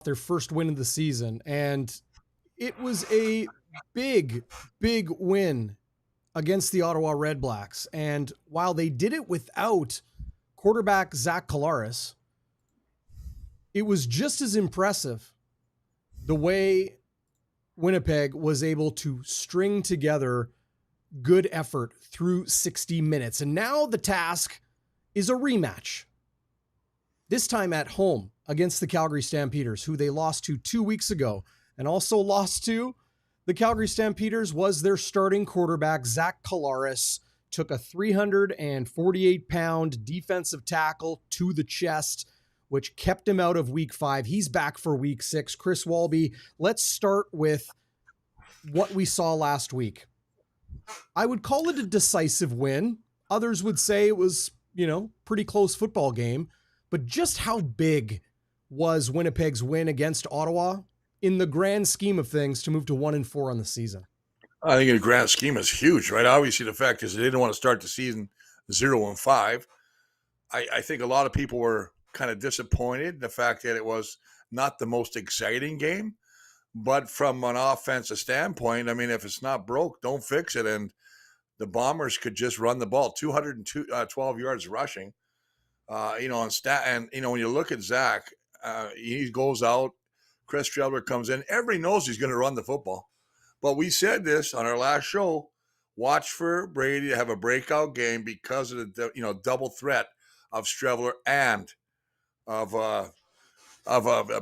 their first win of the season. And it was a big, big win against the Ottawa Red Blacks. And while they did it without quarterback Zach Collaros, it was just as impressive the way Winnipeg was able to string together good effort through 60 minutes. And now the task is a rematch. This time at home against the Calgary Stampeders, who they lost to 2 weeks ago, and also lost to the Calgary Stampeders was their starting quarterback, Zach Collaros, took a 348-pound defensive tackle to the chest, which kept him out of week 5. He's back for week 6. Chris Walby, let's start with what we saw last week. I would call it a decisive win. Others would say it was, pretty close football game. But just how big was Winnipeg's win against Ottawa in the grand scheme of things to move to 1-4 on the season? I think in the grand scheme is huge, right? Obviously, the fact is they didn't want to start the season 0-5. I think a lot of people were kind of disappointed the fact that it was not the most exciting game. But from an offensive standpoint, I mean, if it's not broke, don't fix it. And the Bombers could just run the ball, 212 yards rushing. When you look at Zach, he goes out, Chris Streveler comes in. Everybody knows he's going to run the football. But we said this on our last show, watch for Brady to have a breakout game because of the double threat of Streveler and of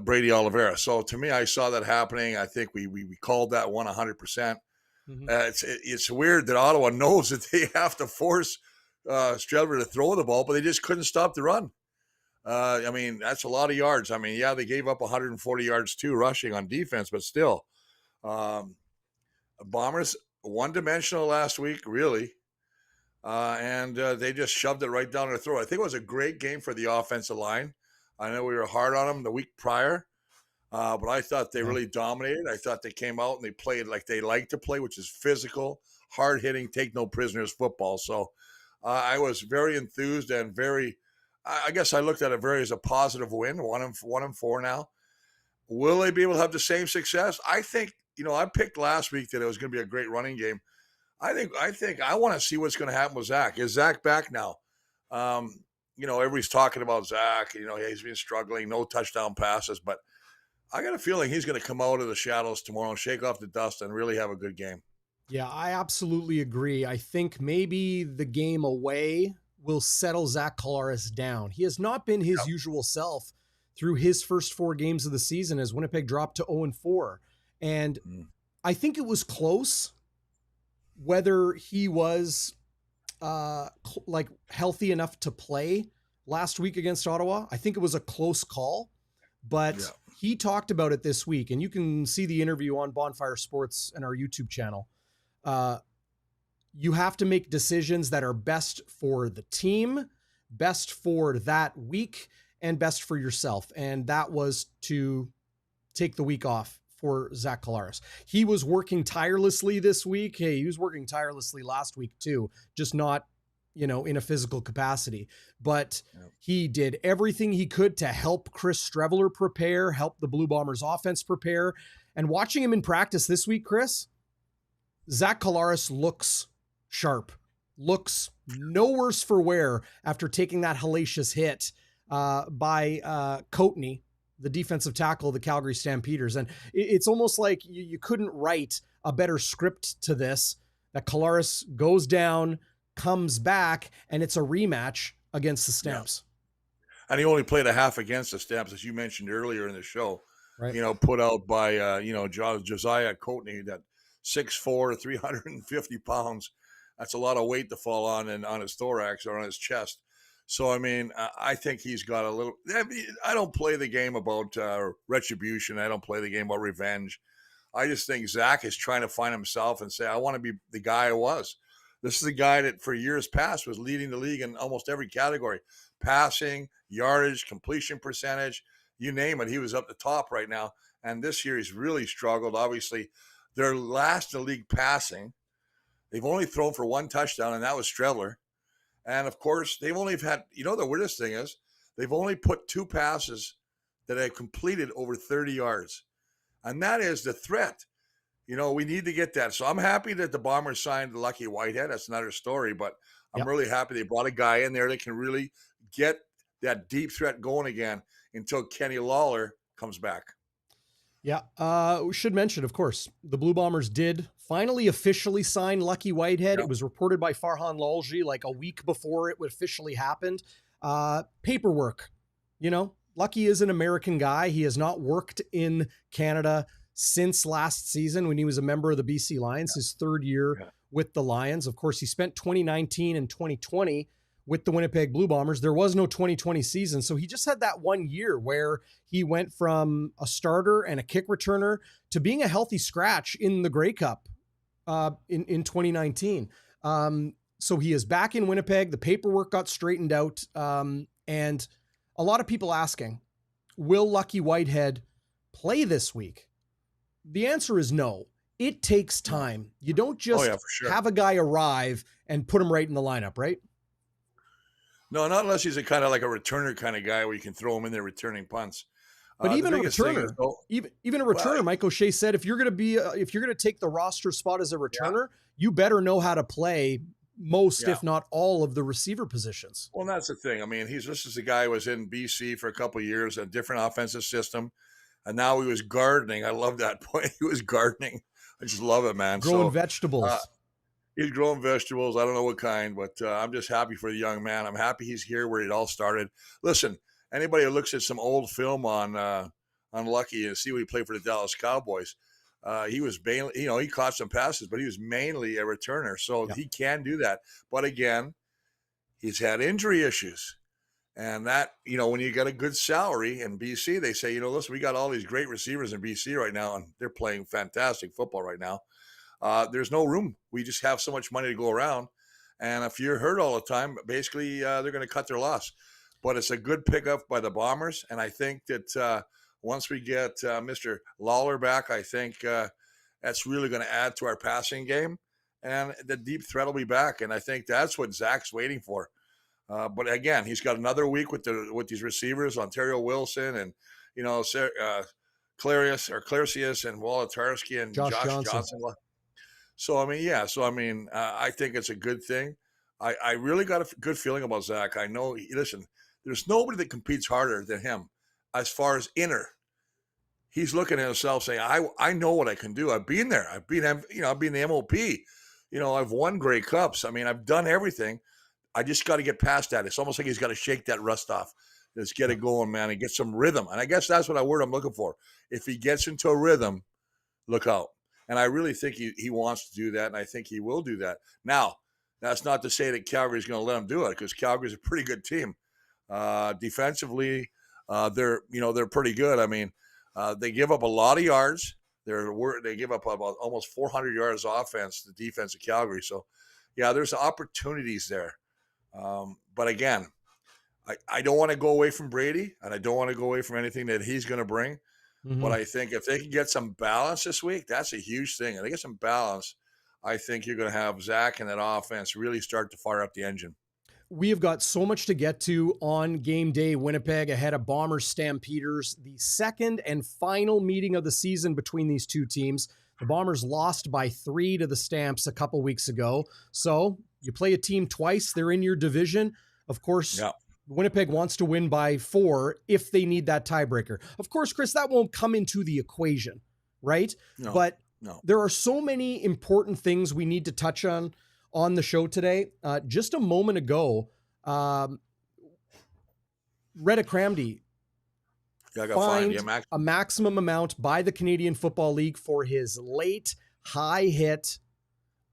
Brady Oliveira. So to me, I saw that happening. I think we called that 100%. Mm-hmm. It's weird that Ottawa knows that they have to force Streveler to throw the ball, but they just couldn't stop the run. That's a lot of yards. They gave up 140 yards too rushing on defense, but still, Bombers one-dimensional last week, really, and they just shoved it right down their throat. I think it was a great game for the offensive line. I know we were hard on them the week prior, but I thought they really dominated. I thought they came out and they played like they like to play, which is physical, hard-hitting, take no prisoners football. So I was very enthused and I guess I looked at it as a positive win, 1-4 now. Will they be able to have the same success? I think, I picked last week that it was going to be a great running game. I think I want to see what's going to happen with Zach. Is Zach back now? Everybody's talking about Zach. He's been struggling, no touchdown passes, but I got a feeling he's going to come out of the shadows tomorrow and shake off the dust and really have a good game. Yeah, I absolutely agree. I think maybe the game away will settle Zach Collaros down. He has not been his usual self through his first 4 games of the season as Winnipeg dropped to 0-4. And I think it was close whether he was healthy enough to play last week against Ottawa. I think it was a close call, but he talked about it this week, and you can see the interview on Bonfire Sports and our YouTube channel. You have to make decisions that are best for the team, best for that week, and best for yourself. And that was to take the week off for Zach Collaros. He was working tirelessly this week. Hey, he was working tirelessly last week too, just not, in a physical capacity. But he did everything he could to help Chris Streveler prepare, help the Blue Bombers offense prepare. And watching him in practice this week, Chris, Zach Collaros looks sharp, looks no worse for wear after taking that hellacious hit by Coatney, the defensive tackle of the Calgary Stampeders. And it's almost like you couldn't write a better script to this, that Collaros goes down, comes back, and it's a rematch against the Stamps. Yeah. And he only played a half against the Stamps, as you mentioned earlier in the show, right? Put out by, Josiah Coatney, that 6'4", 350 pounds. That's a lot of weight to fall on his thorax or on his chest. So, I think he's got a little – I don't play the game about retribution. I don't play the game about revenge. I just think Zach is trying to find himself and say, I want to be the guy I was. This is a guy that for years past was leading the league in almost every category. Passing, yardage, completion percentage, you name it. He was up the top right now. And this year he's really struggled. Obviously, they're last in the league passing. They've only thrown for 1 touchdown, and that was Streveler. And, of course, they've only had – the weirdest thing is they've only put 2 passes that have completed over 30 yards. And that is the threat. We need to get that. So I'm happy that the Bombers signed Lucky Whitehead. That's another story, but I'm really happy they brought a guy in there that can really get that deep threat going again until Kenny Lawler comes back. Yeah. We should mention, of course, the Blue Bombers did finally officially sign Lucky Whitehead. Yep. It was reported by Farhan Lalji like a week before it officially happened. Paperwork, Lucky is an American guy. He has not worked in Canada since last season when he was a member of the BC Lions, his third year with the Lions. Of course, he spent 2019 and 2020 with the Winnipeg Blue Bombers. There was no 2020 season, so he just had that 1 year where he went from a starter and a kick returner to being a healthy scratch in the Grey Cup in 2019. So he is back in Winnipeg. The paperwork got straightened out, and a lot of people asking, will Lucky Whitehead play this week? The answer is no. It takes time. You don't just have a guy arrive and put him right in the lineup, right? No, not unless he's a kind of like a returner kind of guy where you can throw him in there returning punts. But even a returner, even a returner, Mike O'Shea said, if you're going to take the roster spot as a returner, you better know how to play most, if not all, of the receiver positions. Well, that's the thing. I mean, this is a guy who was in BC for a couple of years, a different offensive system. And now he was gardening. I love that point. He was gardening. I just love it, man. Growing vegetables. He's growing vegetables. I don't know what kind, but I'm just happy for the young man. I'm happy he's here where it all started. Listen, anybody who looks at some old film on Lucky and see what he played for the Dallas Cowboys, he was mainly, he caught some passes, but he was mainly a returner. So he can do that. But again, he's had injury issues. And that, when you get a good salary in BC, they say, listen, we got all these great receivers in BC right now, and they're playing fantastic football right now. There's no room. We just have so much money to go around. And if you're hurt all the time, basically they're going to cut their loss. But it's a good pickup by the Bombers. And I think that once we get Mr. Lawler back, I think that's really going to add to our passing game. And the deep threat will be back. And I think that's what Zach's waiting for. But again, he's got another week with these receivers, Ontario Wilson and, Clarius and Wolotarski and Josh Johnson. So, I think it's a good thing. I really got a good feeling about Zach. I know, listen, there's nobody that competes harder than him as far as inner. He's looking at himself saying, I know what I can do. I've been there. I've been the MOP. I've won Grey Cups. I've done everything. I just got to get past that. It's almost like he's got to shake that rust off. Let's get it going, man, and get some rhythm. And I guess that's what I'm looking for. If he gets into a rhythm, look out. And I really think he wants to do that, and I think he will do that. Now, that's not to say that Calgary's going to let him do it, because Calgary's a pretty good team. Defensively, they're pretty good. They give up a lot of yards. They give up about almost 400 yards offense to the defense of Calgary. So, there's opportunities there. But again, I don't want to go away from Brady, and I don't want to go away from anything that he's going to bring. Mm-hmm. But I think if they can get some balance this week, that's a huge thing. If they get some balance, I think you're going to have Zach and that offense really start to fire up the engine. We have got so much to get to on game day Winnipeg ahead of Bombers Stampeders, the second and final meeting of the season between these two teams. The Bombers lost by 3 to the Stamps a couple weeks ago. So you play a team twice. They're in your division. Of course, Winnipeg wants to win by 4 if they need that tiebreaker. Of course, Chris, that won't come into the equation, right? No, but there are so many important things we need to touch on the show today. Just a moment ago, Redha Kramdi fined a maximum amount by the Canadian Football League for his late high hit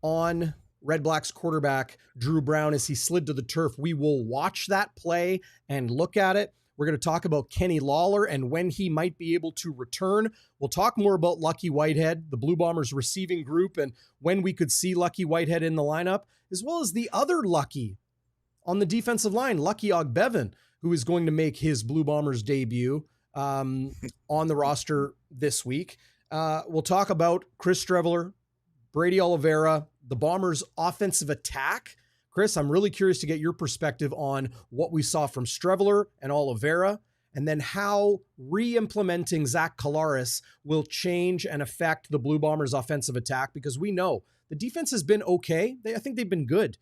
on Red Blacks quarterback Drew Brown as he slid to the turf. We will watch that play and look at it. We're going to talk about Kenny Lawler and when he might be able to return. We'll talk more about Lucky Whitehead, the Blue Bombers receiving group, and when we could see Lucky Whitehead in the lineup, as well as the other Lucky on the defensive line, Lucky Ogbevoen, who is going to make his Blue Bombers debut on the roster this week. We'll talk about Chris Streveler, Brady Oliveira, the Bombers' offensive attack. Chris, I'm really curious to get your perspective on what we saw from Streveler and Oliveira. and then how re-implementing Zach Collaros will change and affect the Blue Bombers' offensive attack, because we know the defense has been okay. I think they've been good.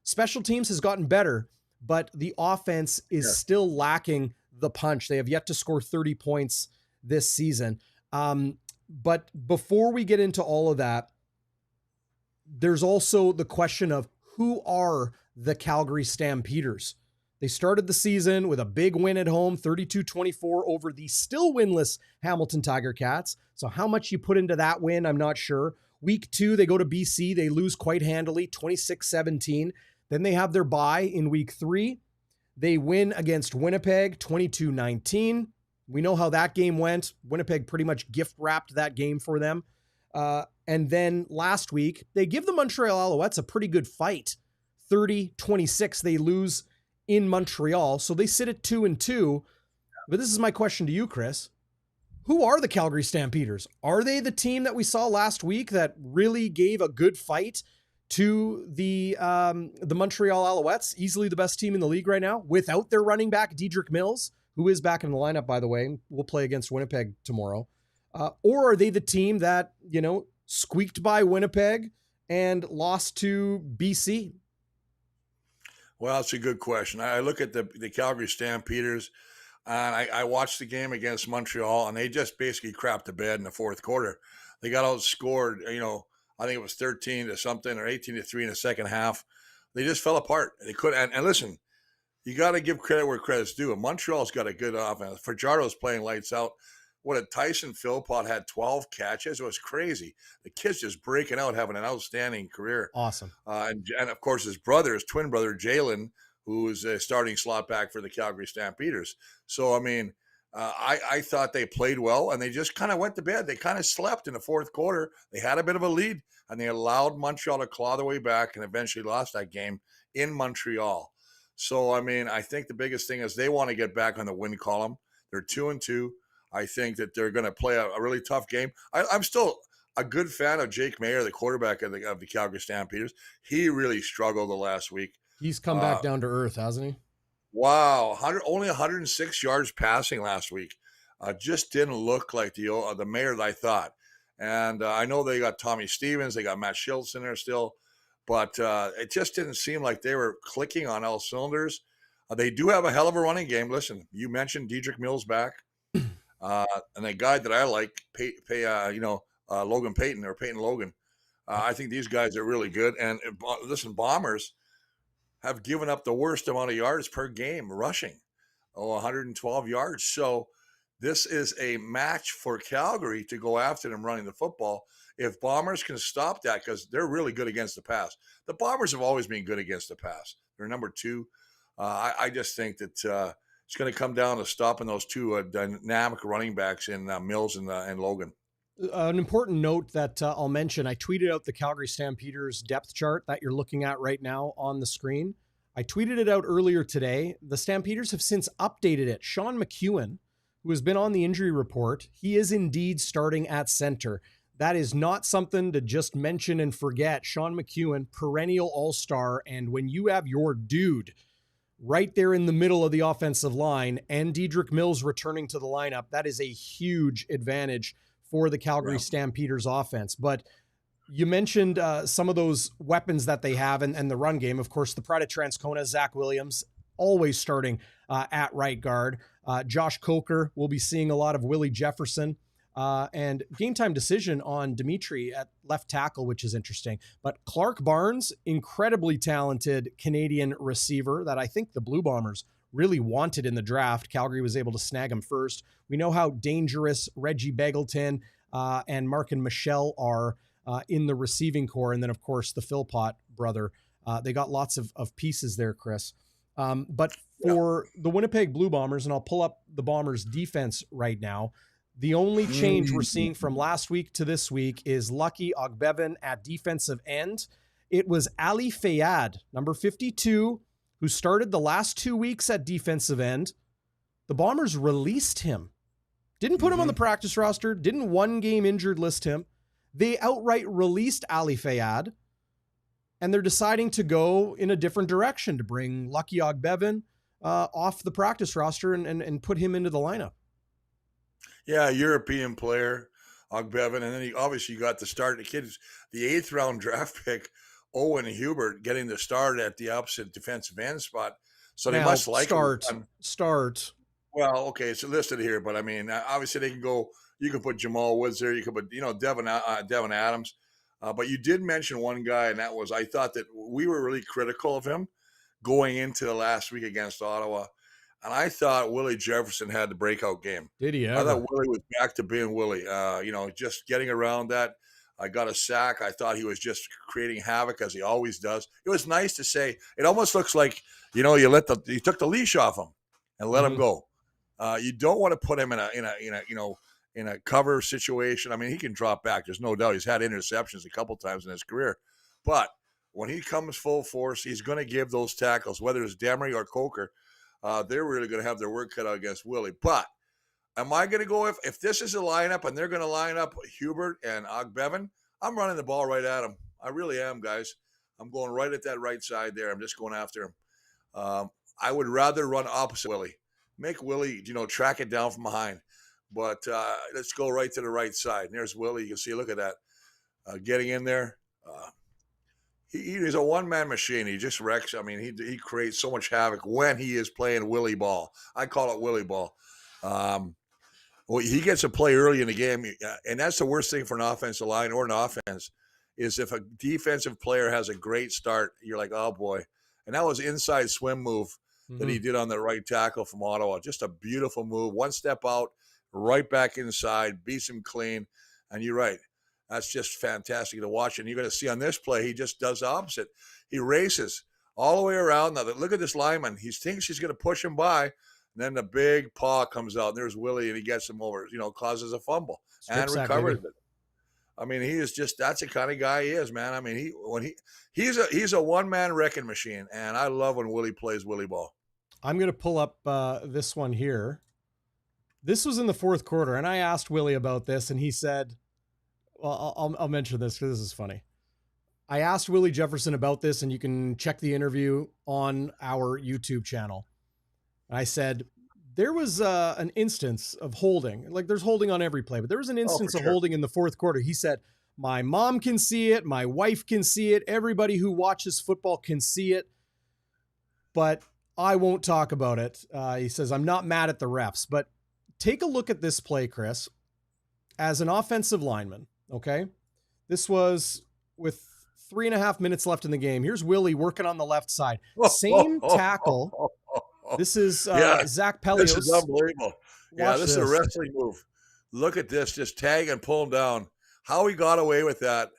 Special teams has gotten better, but the offense is still lacking the punch. They have yet to score 30 points this season. But before we get into all of that, there's also the question of who are the Calgary Stampeders? They started the season with a big win at home, 32-24 over the still winless Hamilton Tiger Cats. So how much you put into that win, I'm not sure. Week 2, they go to BC. They lose quite handily, 26-17. Then they have their bye in week 3. They win against Winnipeg, 22-19. We know how that game went. Winnipeg pretty much gift wrapped that game for them. And then last week, they give the Montreal Alouettes a pretty good fight. 30-26, they lose in Montreal. So they sit at 2-2. But this is my question to you, Chris. Who are the Calgary Stampeders? Are they the team that we saw last week that really gave a good fight to the Montreal Alouettes, easily the best team in the league right now, without their running back, Dedrick Mills, who is back in the lineup, by the way? We'll play against Winnipeg tomorrow. Or are they the team that, squeaked by Winnipeg and lost to BC? Well, that's a good question. I look at the Calgary Stampeders, and I watched the game against Montreal, and they just basically crapped the bed in the fourth quarter. They got outscored, I think it was 13 to something or 18-3 in the second half. They just fell apart. They couldn't. And listen, you got to give credit where credit's due. And Montreal's got a good offense. Fajardo's playing lights out. Tyson Philpott had 12 catches. It was crazy. The kid's just breaking out, having an outstanding career. Awesome. And of course, his twin brother, Jalen, who is a starting slot back for the Calgary Stampeders. So, I thought they played well, and they just kind of went to bed. They kind of slept in the fourth quarter. They had a bit of a lead, and they allowed Montreal to claw their way back and eventually lost that game in Montreal. So, I think the biggest thing is they want to get back on the win column. They're 2-2. I think that they're going to play a really tough game. I'm still a good fan of Jake Maier, the quarterback of the Calgary Stampeders. He really struggled the last week. He's come back down to earth, hasn't he? Wow, only 106 yards passing last week. Just didn't look like the Maier that I thought. And I know they got Tommy Stevens, they got Matt Schultz in there still, but it just didn't seem like they were clicking on all cylinders. They do have a hell of a running game. Listen, you mentioned Dedrick Mills back. And a guy that I like, Logan Payton or Peyton Logan. I think these guys are really good. And listen, Bombers have given up the worst amount of yards per game rushing, 112 yards. So this is a match for Calgary to go after them running the football. If Bombers can stop that, because they're really good against the pass. The Bombers have always been good against the pass. They're number 2. I just think that it's going to come down to stopping those two dynamic running backs in Mills and Logan. An important note that I'll mention, I tweeted out the Calgary Stampeders depth chart that you're looking at right now on the screen. I tweeted it out earlier today. The Stampeders have since updated it. Sean McEwen, who has been on the injury report, he is indeed starting at center. That is not something to just mention and forget. Sean McEwen, perennial all-star, and when you have your dude right there in the middle of the offensive line and Dedrick Mills returning to the lineup, that is a huge advantage for the Calgary Stampeders offense. But you mentioned some of those weapons that they have and the run game. Of course, the Pride of Transcona, Zach Williams, always starting at right guard. Josh Coker will be seeing a lot of Willie Jefferson. And game time decision on Dimitri at left tackle, which is interesting. But Clark Barnes, incredibly talented Canadian receiver that I think the Blue Bombers really wanted in the draft. Calgary was able to snag him first. We know how dangerous Reggie Begelton and Mark and Michelle are in the receiving core. And then, of course, the Philpott brother. They got lots of pieces there, Chris. But for the Winnipeg Blue Bombers, and I'll pull up the Bombers defense right now, the only change we're seeing from last week to this week is Lucky Ogbevoen at defensive end. It was Ali Fayad, number 52, who started the last 2 weeks at defensive end. The Bombers released him. Didn't put him on the practice roster, didn't one game injured list him. They outright released Ali Fayad, and they're deciding to go in a different direction to bring Lucky Ogbevoen off the practice roster and put him into the lineup. Yeah, European player, Ogbevoen, and then obviously you got the start. The kid's the 8th round draft pick, Owen Hubert, getting the start at the opposite defensive end spot. So they must like start. Well, okay, it's listed here, but I mean, obviously they can go. You can put Jamal Woods there. You could put, Devin Adams. But you did mention one guy, and that was, I thought that we were really critical of him going into the last week against Ottawa. And I thought Willie Jefferson had the breakout game. Did he ever? I thought Willie was back to being Willie. Just getting around that. I got a sack. I thought he was just creating havoc as he always does. It was nice to say. It almost looks like, you took the leash off him and let him go. You don't want to put him in a cover situation. I mean, he can drop back. There's no doubt. He's had interceptions a couple times in his career. But when he comes full force, he's going to give those tackles, whether it's Demery or Coker. They're really going to have their work cut out against Willie. But am I going to go if this is a lineup and they're going to line up Hubert and Ogbevoen, I'm running the ball right at him. I really am, guys. I'm going right at that right side there. I'm just going after him. I would rather run opposite Willie. Make Willie, track it down from behind. But let's go right to the right side. And there's Willie. You can see, look at that. Getting in there. He's a one-man machine. He just wrecks. I mean, he creates so much havoc when he is playing Willie ball. I call it Willie ball. He gets a play early in the game, and that's the worst thing for an offensive line or an offense, is if a defensive player has a great start, you're like, oh, boy. And that was inside swim move that he did on the right tackle from Ottawa. Just a beautiful move. One step out, right back inside, beats him clean. And you're right. That's just fantastic to watch. And you're going to see on this play, he just does the opposite. He races all the way around. Now, look at this lineman. He thinks he's going to push him by. And then the big paw comes out. And there's Willie, and he gets him over, causes a fumble and recovers it. I mean, he is that's the kind of guy he is, man. I mean, he's a one-man wrecking machine. And I love when Willie plays Willie ball. I'm going to pull up this one here. This was in the 4th quarter, and I asked Willie about this, and he said, well, I'll mention this because this is funny. I asked Willie Jefferson about this, and you can check the interview on our YouTube channel. And I said, there was an instance of holding. Like, there's holding on every play, but there was an instance of holding in the 4th quarter. He said, my mom can see it. My wife can see it. Everybody who watches football can see it. But I won't talk about it. He says, I'm not mad at the refs. But take a look at this play, Chris, as an offensive lineman. Okay. This was with 3.5 minutes left in the game. Here's Willie working on the left side. Same tackle. This is Zach Pelios. This is unbelievable. This is a wrestling move. Look at this. Just tag and pull him down. How he got away with that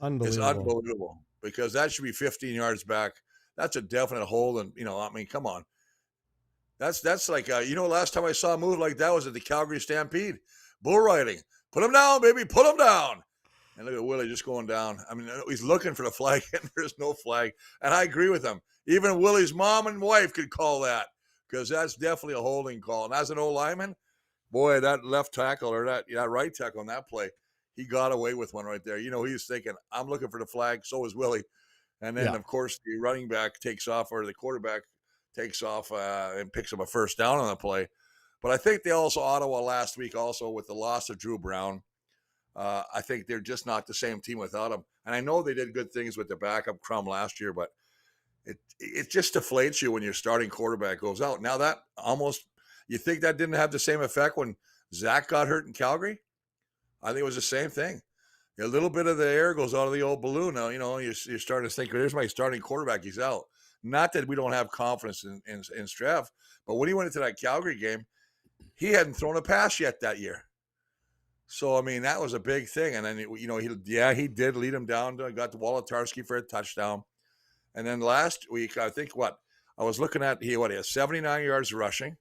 is unbelievable, because that should be 15 yards back. That's a definite hold. And, I mean, come on. That's like, last time I saw a move like that was at the Calgary Stampede. Bull riding. Put him down, baby. Put him down. And look at Willie just going down. I mean, he's looking for the flag, and there's no flag. And I agree with him. Even Willie's mom and wife could call that, because that's definitely a holding call. And as an old lineman, boy, that left tackle or that right tackle on that play, he got away with one right there. He was thinking, I'm looking for the flag. So is Willie. And then, of course, the running back takes off, or the quarterback takes off and picks up a first down on the play. But I think Ottawa last week also, with the loss of Drew Brown, I think they're just not the same team without him. And I know they did good things with the backup Crum last year, but it just deflates you when your starting quarterback goes out. Now that you think that didn't have the same effect when Zach got hurt in Calgary? I think it was the same thing. A little bit of the air goes out of the old balloon. Now, you're starting to think, there's my starting quarterback. He's out. Not that we don't have confidence in Strev, but when he went into that Calgary game, he hadn't thrown a pass yet that year. So, I mean, that was a big thing. And then, he did lead him down. Got to Wolotarski for a touchdown. And then last week, I think I was looking at, he has 79 yards rushing.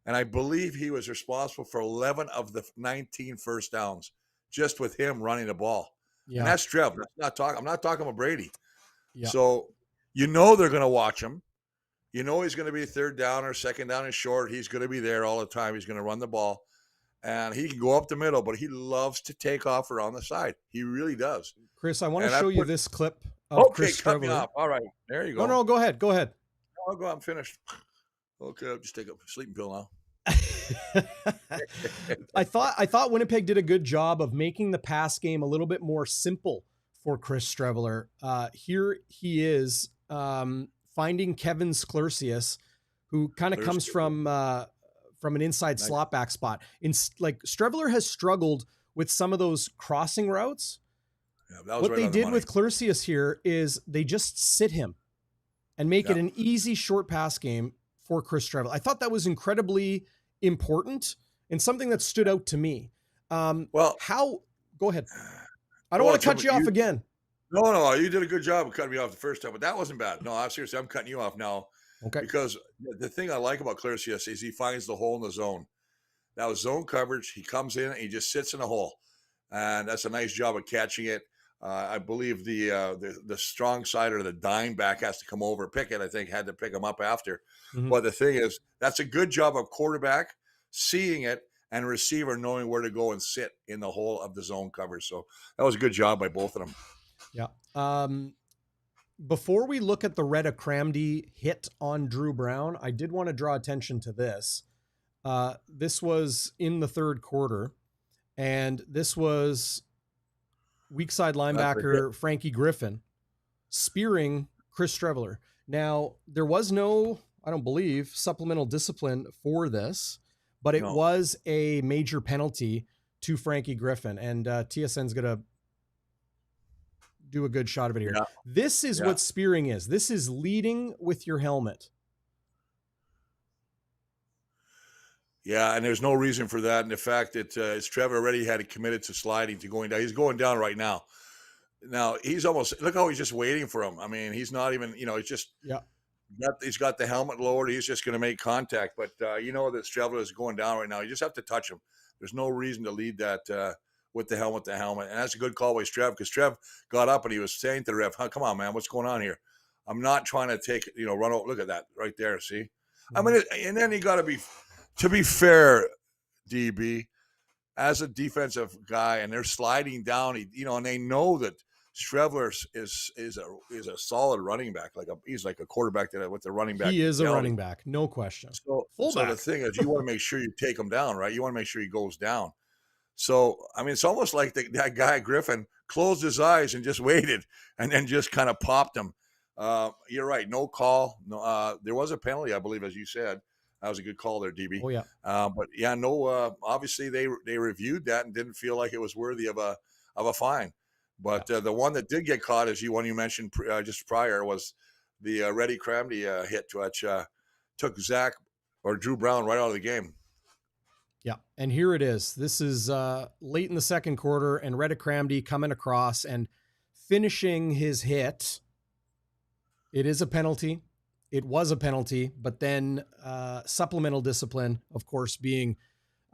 And I believe he was responsible for 11 of the 19 first downs, just with him running the ball. Yeah. And that's Trev. I'm not talking about Brady. Yeah. So, they're going to watch him. He's going to be third down or second down and short. He's going to be there all the time. He's going to run the ball. And he can go up the middle, but he loves to take off around the side. He really does. Chris, I want to show you this clip of Chris cut me off. All right. There you go. No, go ahead. I'll go. I'm finished. Okay, I'll just take a sleeping pill now. I thought Winnipeg did a good job of making the pass game a little bit more simple for Chris Streveler. Here he is finding Kevin Sklersius, who kind of comes from an inside slot back spot. Like Streveler has struggled with some of those crossing routes. Yeah, what they did with Sklersius here is they just sit him and make it an easy short pass game for Chris Streveler. I thought that was incredibly important and something that stood out to me. Go ahead. I don't want to cut you off again. No, you did a good job of cutting me off the first time, but that wasn't bad. No, seriously, I'm cutting you off now. Okay. Because the thing I like about Sklersius is he finds the hole in the zone. That was zone coverage. He comes in and he just sits in a hole. And that's a nice job of catching it. I believe the strong side or the dime back has to come over. Pickett, I think, had to pick him up after. Mm-hmm. But the thing is, that's a good job of quarterback seeing it and receiver knowing where to go and sit in the hole of the zone coverage. So that was a good job by both of them. Yeah. Before we look at the Redha Kramdi hit on Drew Brown, I did want to draw attention to this. This was in the third quarter, and this was weak side linebacker Frankie Griffin spearing Chris Streveler. Now, there was no, I don't believe, supplemental discipline for this, but it was a major penalty to Frankie Griffin, and TSN's going to do a good shot of it here. Yeah. This is what spearing is. This is leading with your helmet. Yeah, and there's no reason for that. And the fact that Trevor already had it committed to sliding to going down. He's going down right now. Now, he's almost, look how he's just waiting for him. I mean, he's not even, he's just, he's got the helmet lowered. He's just going to make contact. But that Streveler is going down right now. You just have to touch him. There's no reason to lead that with the helmet to helmet. And that's a good call by Strev, because Strev got up and he was saying to the ref, come on, man, what's going on here? I'm not trying to take, run over. Look at that right there, see? Mm-hmm. I mean, and then you got to be fair, DB, as a defensive guy, and they're sliding down, and they know that Streveler is a solid running back. He's like a quarterback with the running back. He is a running back, no question. So the thing is, you want to make sure you take him down, right? You want to make sure he goes down. So, I mean, it's almost like that guy, Griffin, closed his eyes and just waited and then just kind of popped him. You're right. No call. No, there was a penalty, I believe, as you said. That was a good call there, DB. Oh, yeah. But, yeah, obviously they reviewed that and didn't feel like it was worthy of a fine. But the one that did get caught, as one you mentioned just prior, was the Redha Kramdi hit, which took Zach or Drew Brown right out of the game. Yeah, and here it is. This is late in the second quarter, and Redha Kramdi coming across and finishing his hit. It is a penalty. It was a penalty, but then supplemental discipline, of course, being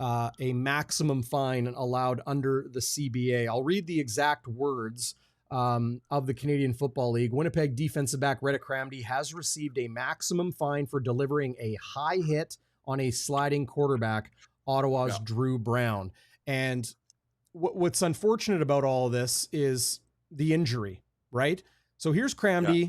a maximum fine allowed under the CBA. I'll read the exact words of the Canadian Football League. Winnipeg defensive back Redha Kramdi has received a maximum fine for delivering a high hit on a sliding quarterback, Ottawa's Drew Brown. And what's unfortunate about all of this is the injury, right? So here's Kramdi. Yeah.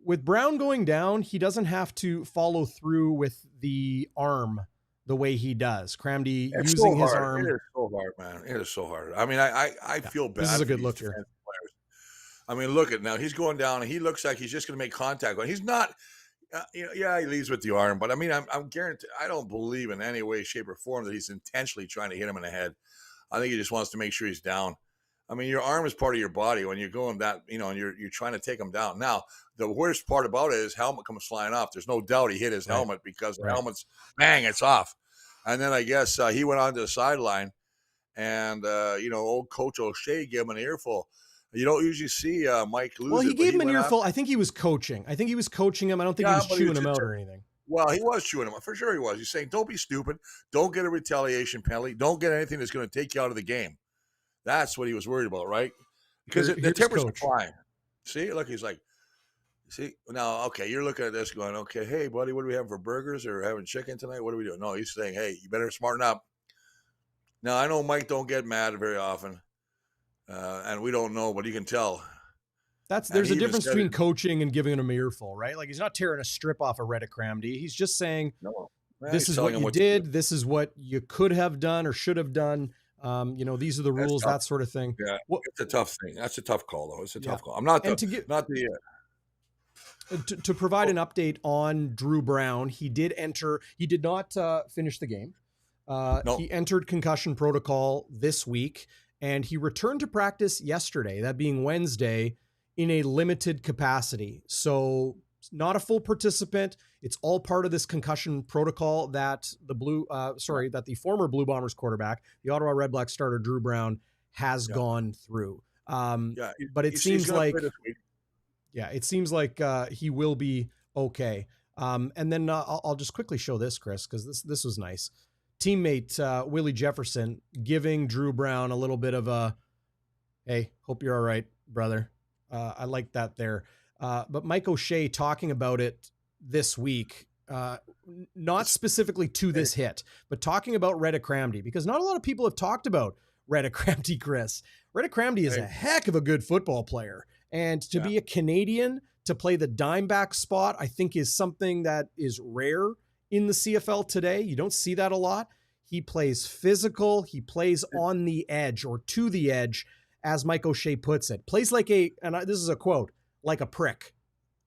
With Brown going down, he doesn't have to follow through with the arm the way he does. Kramdi using his arm. It is so hard, man. It is so hard. I mean, I feel bad. This is a good look here. Players. I mean, look at now. He's going down, and he looks like he's just going to make contact. But he's not. He leads with the arm, but I mean, I'm guaranteed. I don't believe in any way, shape, or form that he's intentionally trying to hit him in the head. I think he just wants to make sure he's down. I mean, your arm is part of your body when you're going that, and you're trying to take him down. Now, the worst part about it is helmet comes flying off. There's no doubt he hit his helmet because the helmet's bang, it's off. And then I guess he went on to the sideline, and old Coach O'Shea gave him an earful. You don't usually see Mike lose. Well, he gave him an earful. I think he was coaching. I think he was coaching him. I don't think he was chewing him out or anything. Well, he was chewing him out. For sure he was. He's saying, don't be stupid. Don't get a retaliation penalty. Don't get anything that's going to take you out of the game. That's what he was worried about, right? Because the tempers are flying. See? Look, he's like, see? Now, okay, you're looking at this going, okay, hey, buddy, what are we having for burgers or having chicken tonight? What are we doing? No, he's saying, hey, you better smarten up. Now, I know Mike don't get mad very often. And we don't know, but you can tell. There's a difference between coaching and giving him an earful, right? Like he's not tearing a strip off of Redha Kramdi. He's just saying, no, this is what you did. This is what you could have done or should have done. These are the rules, that sort of thing. Yeah, it's a tough thing. That's a tough call, though. It's a tough call. I'm not to provide an update on Drew Brown. He did not finish the game. No. He entered concussion protocol this week, and he returned to practice yesterday, that being Wednesday, in a limited capacity. So not a full participant. It's all part of this concussion protocol that that the former Blue Bombers quarterback, the Ottawa Red Black starter Drew Brown, has gone through. But it seems like he will be okay. And then I'll just quickly show this, Chris, because this was nice. Teammate Willie Jefferson giving Drew Brown a little bit of a, hey, hope you're all right, brother. I like that there. But Mike O'Shea talking about it this week, not specifically to this hit, but talking about Redha Kramdi, because not a lot of people have talked about Redha Kramdi, Chris. Redha Kramdi is a heck of a good football player. And to be a Canadian, to play the dime back spot, I think is something that is rare in the CFL today. You don't see that a lot. He plays physical. He plays on the edge or to the edge, as Mike O'Shea puts it. Plays like this is a quote, like a prick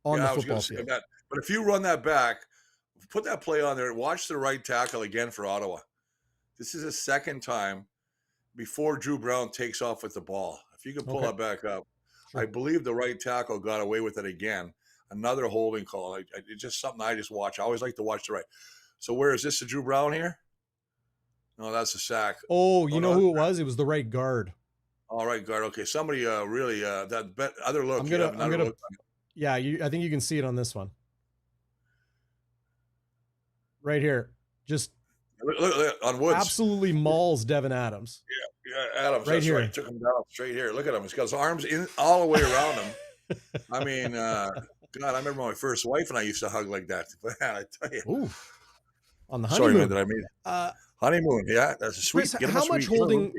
on the football field. But if you run that back, put that play on there, watch the right tackle again for Ottawa. This is the second time before Drew Brown takes off with the ball. If you can pull that back up, sure. I believe the right tackle got away with it again. Another holding call. It's just something I just watch. I always like to watch the right. So where is this, the Drew Brown here? No, that's a sack. Oh, you know who it was? It was the right guard. All right, guard. Okay, somebody really that other look. I think you can see it on this one. Right here. Just look on Woods. Absolutely mauls Devin Adams. Yeah, Adams. Right here. Right. Took him down straight here. Look at him. He's got his arms in all the way around him. I mean, God, I remember my first wife and I used to hug like that. Man, I tell you. Ooh. On the honeymoon. Sorry, man, did I mean honeymoon? Yeah, that's a sweet. Chris,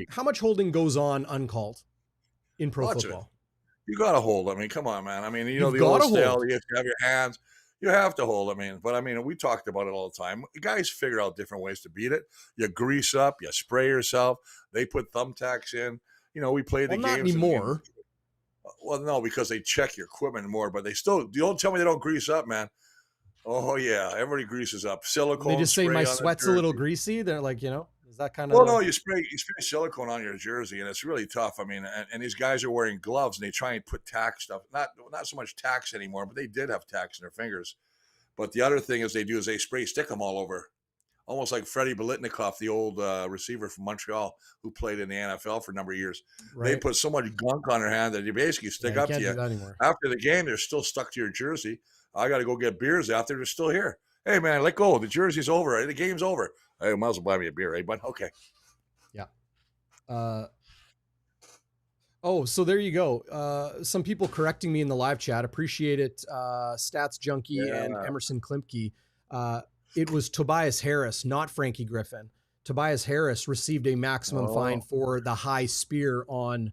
how much holding goes on uncalled in pro football? You got to hold. I mean, come on, man. I mean, the old style. You have to have your hands. You have to hold. I mean, we talked about it all the time. You guys figure out different ways to beat it. You grease up. You spray yourself. They put thumbtacks in. We played the games. Not anymore. Well, no, because they check your equipment more, but they still. Don't tell me they don't grease up, man. Oh yeah, everybody greases up. Silicone. They just say my sweat's a little greasy. They're like, is that kind of? Well, no, you spray silicone on your jersey, and it's really tough. I mean, and these guys are wearing gloves, and they try and put tack stuff. Not so much tacks anymore, but they did have tacks in their fingers. But the other thing is they stick them all over, almost like Freddie Bolitnikoff, the old receiver from Montreal who played in the NFL for a number of years. Right. They put so much gunk on their hand that they basically stick up to you. After the game, they're still stuck to your jersey. I got to go get beers after. They're still here. Hey, man, let go. The jersey's over. The game's over. Hey, might as well buy me a beer, but okay. Yeah. So there you go. Some people correcting me in the live chat. Appreciate it. Stats Junkie and Emerson Klimke. It was Tobias Harris, not Frankie Griffin. Tobias Harris received a maximum fine for the high spear on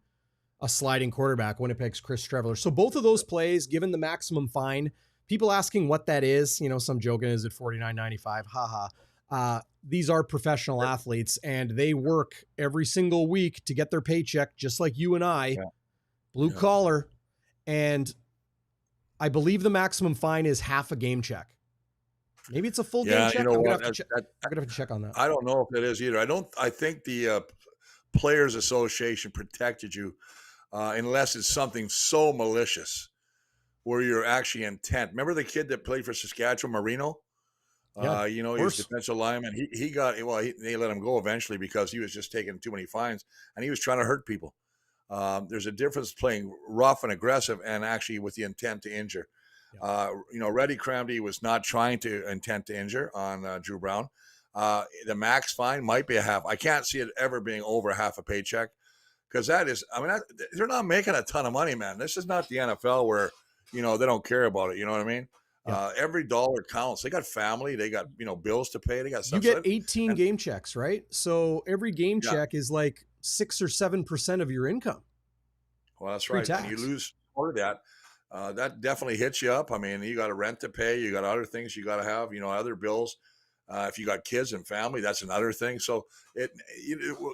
a sliding quarterback, Winnipeg's Chris Streveler. So both of those plays, given the maximum fine, people asking what that is, some joking, is it $49.95? Haha. These are professional athletes, and they work every single week to get their paycheck, just like you and I, blue collar. And I believe the maximum fine is half a game check. Maybe it's a full game check. I'm gonna have to check on that. I don't know if it is either. I think the Players Association protected you unless it's something so malicious where you're actually intent. Remember the kid that played for Saskatchewan, Marino? He was defensive lineman. They let him go eventually because he was just taking too many fines and he was trying to hurt people. There's a difference between rough and aggressive and actually with the intent to injure. Redha Kramdi was not trying to intent to injure on Drew Brown. The max fine might be a half. I can't see it ever being over half a paycheck because they're not making a ton of money, man. This is not the NFL where, they don't care about it. You know what I mean? Yeah. Every dollar counts. They got family. They got, bills to pay. They got stuff. You get 18 game checks, right? So every game check is like 6 or 7% of your income. Well, that's right. And you lose part of that. that definitely hits you up. I mean, you got a rent to pay, you got other things you got to have, other bills. If you got kids and family, that's another thing. So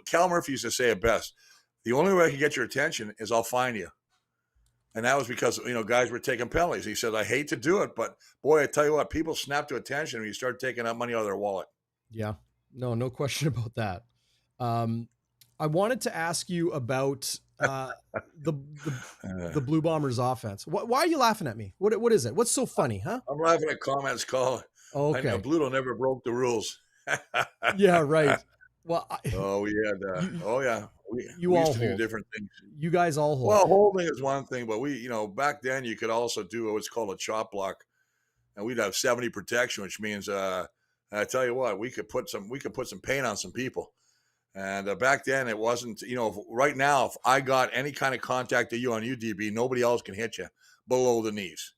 Cal Murphy used to say it best: the only way I can get your attention is I'll find you. And that was because guys were taking penalties. He said, "I hate to do it, but boy, I tell you what, people snap to attention when you start taking that money out of their wallet." Yeah, no question about that. I wanted to ask you about the Blue Bombers offense. Why are you laughing at me? What is it? What's so funny, huh? I'm laughing at comments call. Okay. I know Bluto never broke the rules. Yeah, right. Well, we had. We all used to do hold. different things. You guys all hold. Well, holding is one thing, but back then you could also do what's called a chop block, and we'd have 70 protection, which means I tell you what, we could put some paint on some people. And back then it wasn't, right now, if I got any kind of contact to you on UDB, nobody else can hit you below the knees,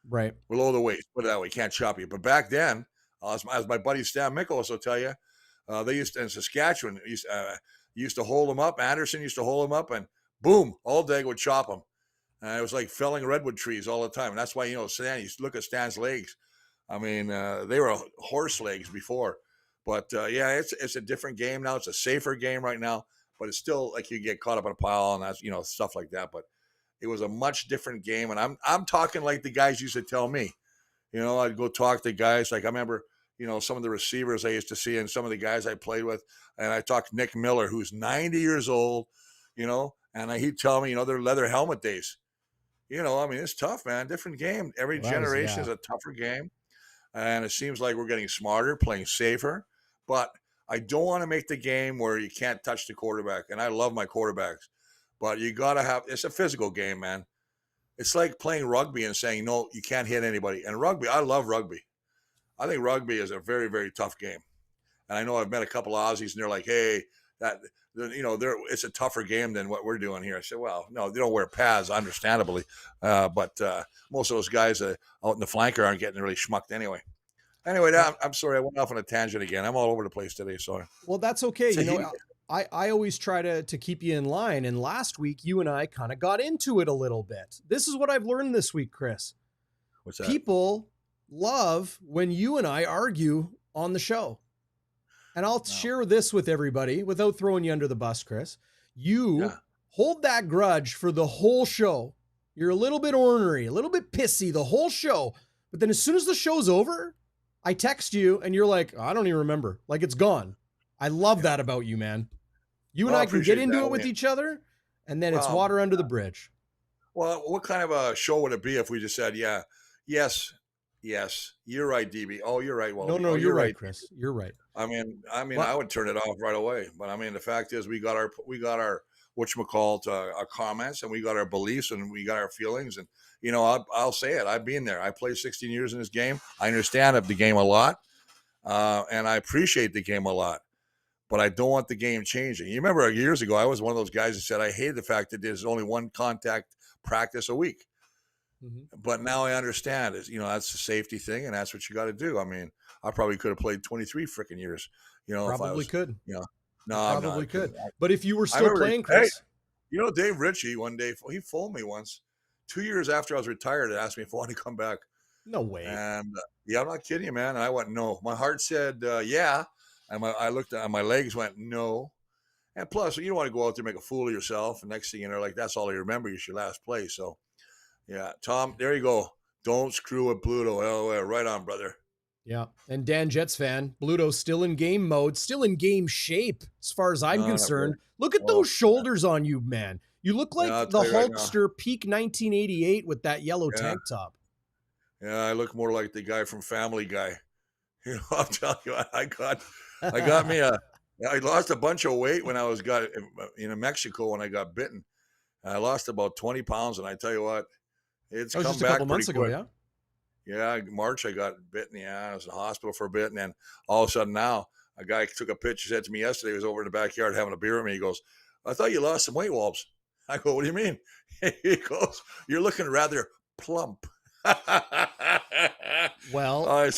right below the waist. Put it that way, can't chop you. But back then, as my buddy Stan Miklos will tell you, they used to, in Saskatchewan, used to hold them up. Anderson used to hold them up, and boom, all day would chop them. It was like felling redwood trees all the time. And that's why, Stan, you look at Stan's legs. I mean, they were horse legs before. But, it's a different game now. It's a safer game right now. But it's still like you get caught up in a pile and that's, stuff like that. But it was a much different game. And I'm talking like the guys used to tell me. I'd go talk to guys. Like I remember, some of the receivers I used to see and some of the guys I played with. And I talked to Nick Miller, who's 90 years old, and he'd tell me, their leather helmet days. It's tough, man. Different game. Every generation is a tougher game. And it seems like we're getting smarter, playing safer. But I don't want to make the game where you can't touch the quarterback. And I love my quarterbacks. But you got to it's a physical game, man. It's like playing rugby and saying, no, you can't hit anybody. And rugby, I love rugby. I think rugby is a very, very tough game. And I know I've met a couple of Aussies and they're like, hey, it's a tougher game than what we're doing here. I said, well, no, they don't wear pads, understandably. But most of those guys out in the flanker aren't getting really schmucked anyway. Anyway, I'm sorry. I went off on a tangent again. I'm all over the place today. Sorry. Well, that's okay. I always try to keep you in line. And last week, you and I kind of got into it a little bit. This is what I've learned this week, Chris. What's that? People love when you and I argue on the show. And I'll share this with everybody without throwing you under the bus, Chris. You hold that grudge for the whole show. You're a little bit ornery, a little bit pissy the whole show. But then as soon as the show's over, I text you and you're like, I don't even remember. Like it's gone. I love that about you, man. You and I can get into it with each other and then it's water under the bridge. Well, what kind of a show would it be if we just said, yes, you're right, DB. Oh, you're right. Well, no, you're right, Chris. You're right. I mean, I would turn it off right away. But I mean, the fact is we got our whatchamacallit, our comments and we got our beliefs and we got our feelings. And, I'll say it. I've been there. I played 16 years in this game. I understand the game a lot. And I appreciate the game a lot. But I don't want the game changing. You remember years ago, I was one of those guys that said I hated the fact that there's only one contact practice a week. Mm-hmm. But now I understand is, that's a safety thing and that's what you got to do. I mean, I probably could have played 23 freaking years, probably could. No, probably could. But if you were still playing, Chris, Dave Ritchie, one day he phoned me once 2 years after I was retired and asked me if I wanted to come back. No way. And I'm not kidding you, man. And I went, no, my heart said, yeah. And I looked at my legs went, no. And plus, you don't want to go out there and make a fool of yourself. And next thing you know, like, that's all you remember is your last play. So, yeah, Tom, there you go. Don't screw with Bluto. Oh, right on, brother. Yeah. And Dan, Jets fan, Bluto's still in game mode, still in game shape, as far as I'm concerned. Look at those shoulders on you, man. You look like the Hulkster peak 1988 with that yellow tank top. Yeah, I look more like the guy from Family Guy. I'm telling you, I lost a bunch of weight when I was in Mexico when I got bitten. I lost about 20 pounds, and I tell you what, it's come just back a couple months ago, quick. Yeah, March I got bitten. Yeah, I was in the hospital for a bit, and then all of a sudden now, a guy took a picture, said to me yesterday, he was over in the backyard having a beer with me. He goes, I thought you lost some weight, Walbs. I go, what do you mean? He goes, you're looking rather plump. Well, I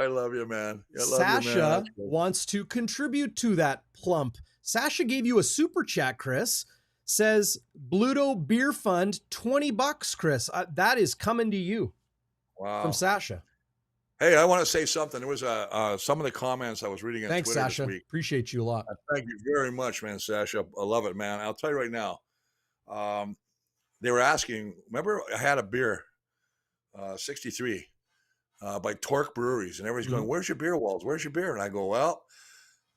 love you, man. Sasha wants to contribute to that plump. Sasha gave you a super chat, Chris, says Bluto beer fund, $20, Chris. That is coming to you. Wow. From Sasha. Hey, I want to say something. There was some of the comments I was reading on Thanks, Twitter Sasha. this week. Appreciate you a lot. Thank you very much, man, Sasha. I love it, man. I'll tell you right now. They were asking, remember I had a beer, 63, by Torque Breweries, and everybody's going, where's your beer, Walls? Where's your beer? And I go, well,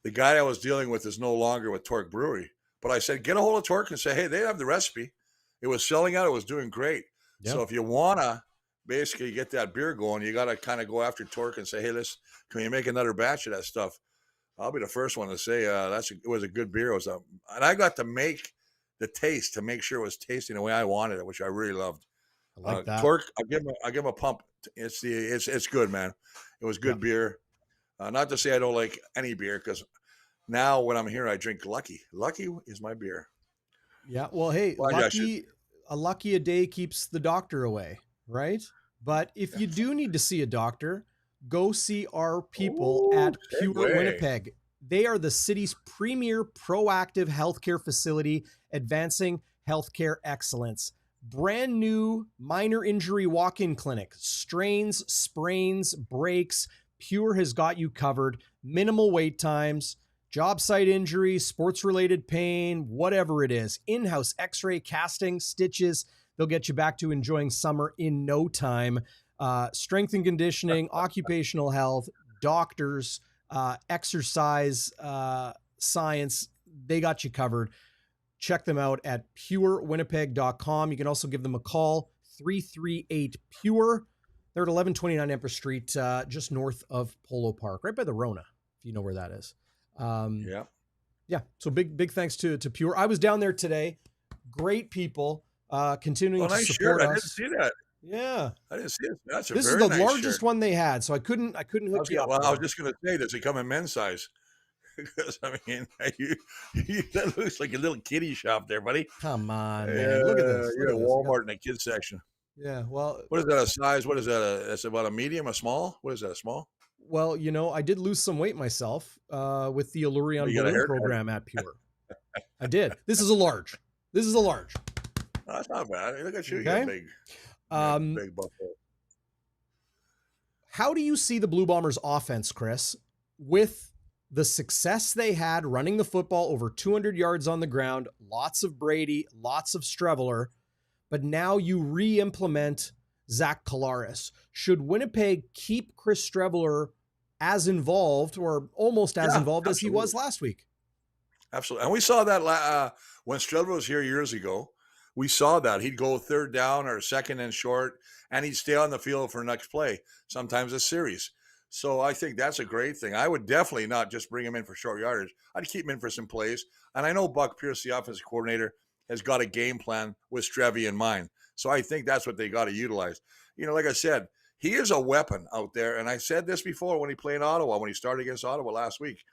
the guy I was dealing with is no longer with Torque Brewery. But I said, get a hold of Torque and say, hey, they have the recipe. It was selling out. It was doing great. Yep. So if you want to basically get that beer going, you got to kind of go after Torque and say, hey, can you make another batch of that stuff? I'll be the first one to say it was a good beer. And I got to make the taste to make sure it was tasting the way I wanted it, which I really loved. I like that. Torque, I give him a pump. It's good, man. It was good beer. Not to say I don't like any beer, because now when I'm here, I drink Lucky. Lucky is my beer. Yeah. Well, hey, Lucky a day keeps the doctor away, right? But if you do need to see a doctor, go see our people at Pure Winnipeg. They are the city's premier proactive healthcare facility, advancing healthcare excellence. Brand new minor injury walk-in clinic. Strains, sprains, breaks. Pure has got you covered. Minimal wait times, job site injuries, sports-related pain, whatever it is. In-house x-ray, casting, stitches. They'll get you back to enjoying summer in no time. Strength and conditioning, occupational health, doctors, exercise, science. They got you covered. Check them out at purewinnipeg.com. You can also give them a call, 338-PURE. They're at 1129 Empress Street, just north of Polo Park, right by the Rona, if you know where that is. Yeah. So big thanks to Pure. I was down there today. Great people. Continuing to support us. I didn't see that. Yeah, I didn't see it. This is the largest one they had, so I couldn't hook you up. Well, I was just going to say, does it come in men's size? Because I mean, that looks like a little kiddie shop there, buddy. Come on, man. Look at this. You're at Walmart in the kids section. Yeah. Well, what is that? A size? What is that? That's about a medium, a small. What is that? A small? Well, I did lose some weight myself with the Allurion Balloon program at Pure. I did. This is a large. No, that's not bad. Look at you. Okay. You got big buffalo. How do you see the Blue Bombers offense, Chris, with the success they had running the football over 200 yards on the ground, lots of Brady, lots of Streveler, but now you re-implement Zach Collaros? Should Winnipeg keep Chris Streveler as involved, or almost as involved as he was last week? Absolutely. And we saw that when Streveler was here years ago. We saw that he'd go third down or second and short, and he'd stay on the field for next play, sometimes a series. So I think that's a great thing. I would definitely not just bring him in for short yardage. I'd keep him in for some plays. And I know Buck Pierce, the offensive coordinator, has got a game plan with Strevy in mind. So I think that's what they got to utilize. Like I said, he is a weapon out there. And I said this before when he played in Ottawa, when he started against Ottawa last week.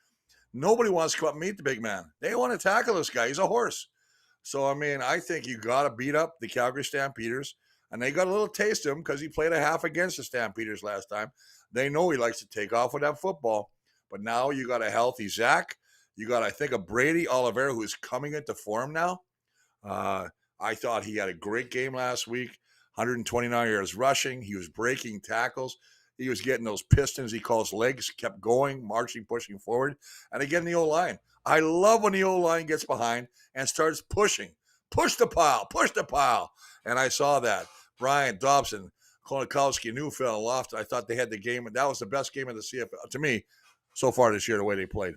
Nobody wants to come up and meet the big man. They want to tackle this guy. He's a horse. So, I mean, I think you got to beat up the Calgary Stampeders. And they got a little taste of him because he played a half against the Stampeders last time. They know he likes to take off with that football. But now you got a healthy Zach. You got, I think, a Brady Oliveira who's coming into form now. I thought he had a great game last week. 129 yards rushing. He was breaking tackles. He was getting those pistons he calls legs, kept going, marching, pushing forward. And again, the O-line. I love when the O-line gets behind and starts pushing. Push the pile. And I saw that. Brian, Dobson, Kolakowski, Neufeld, Lofton. I thought they had the game. And that was the best game of the CFL, to me, so far this year, the way they played.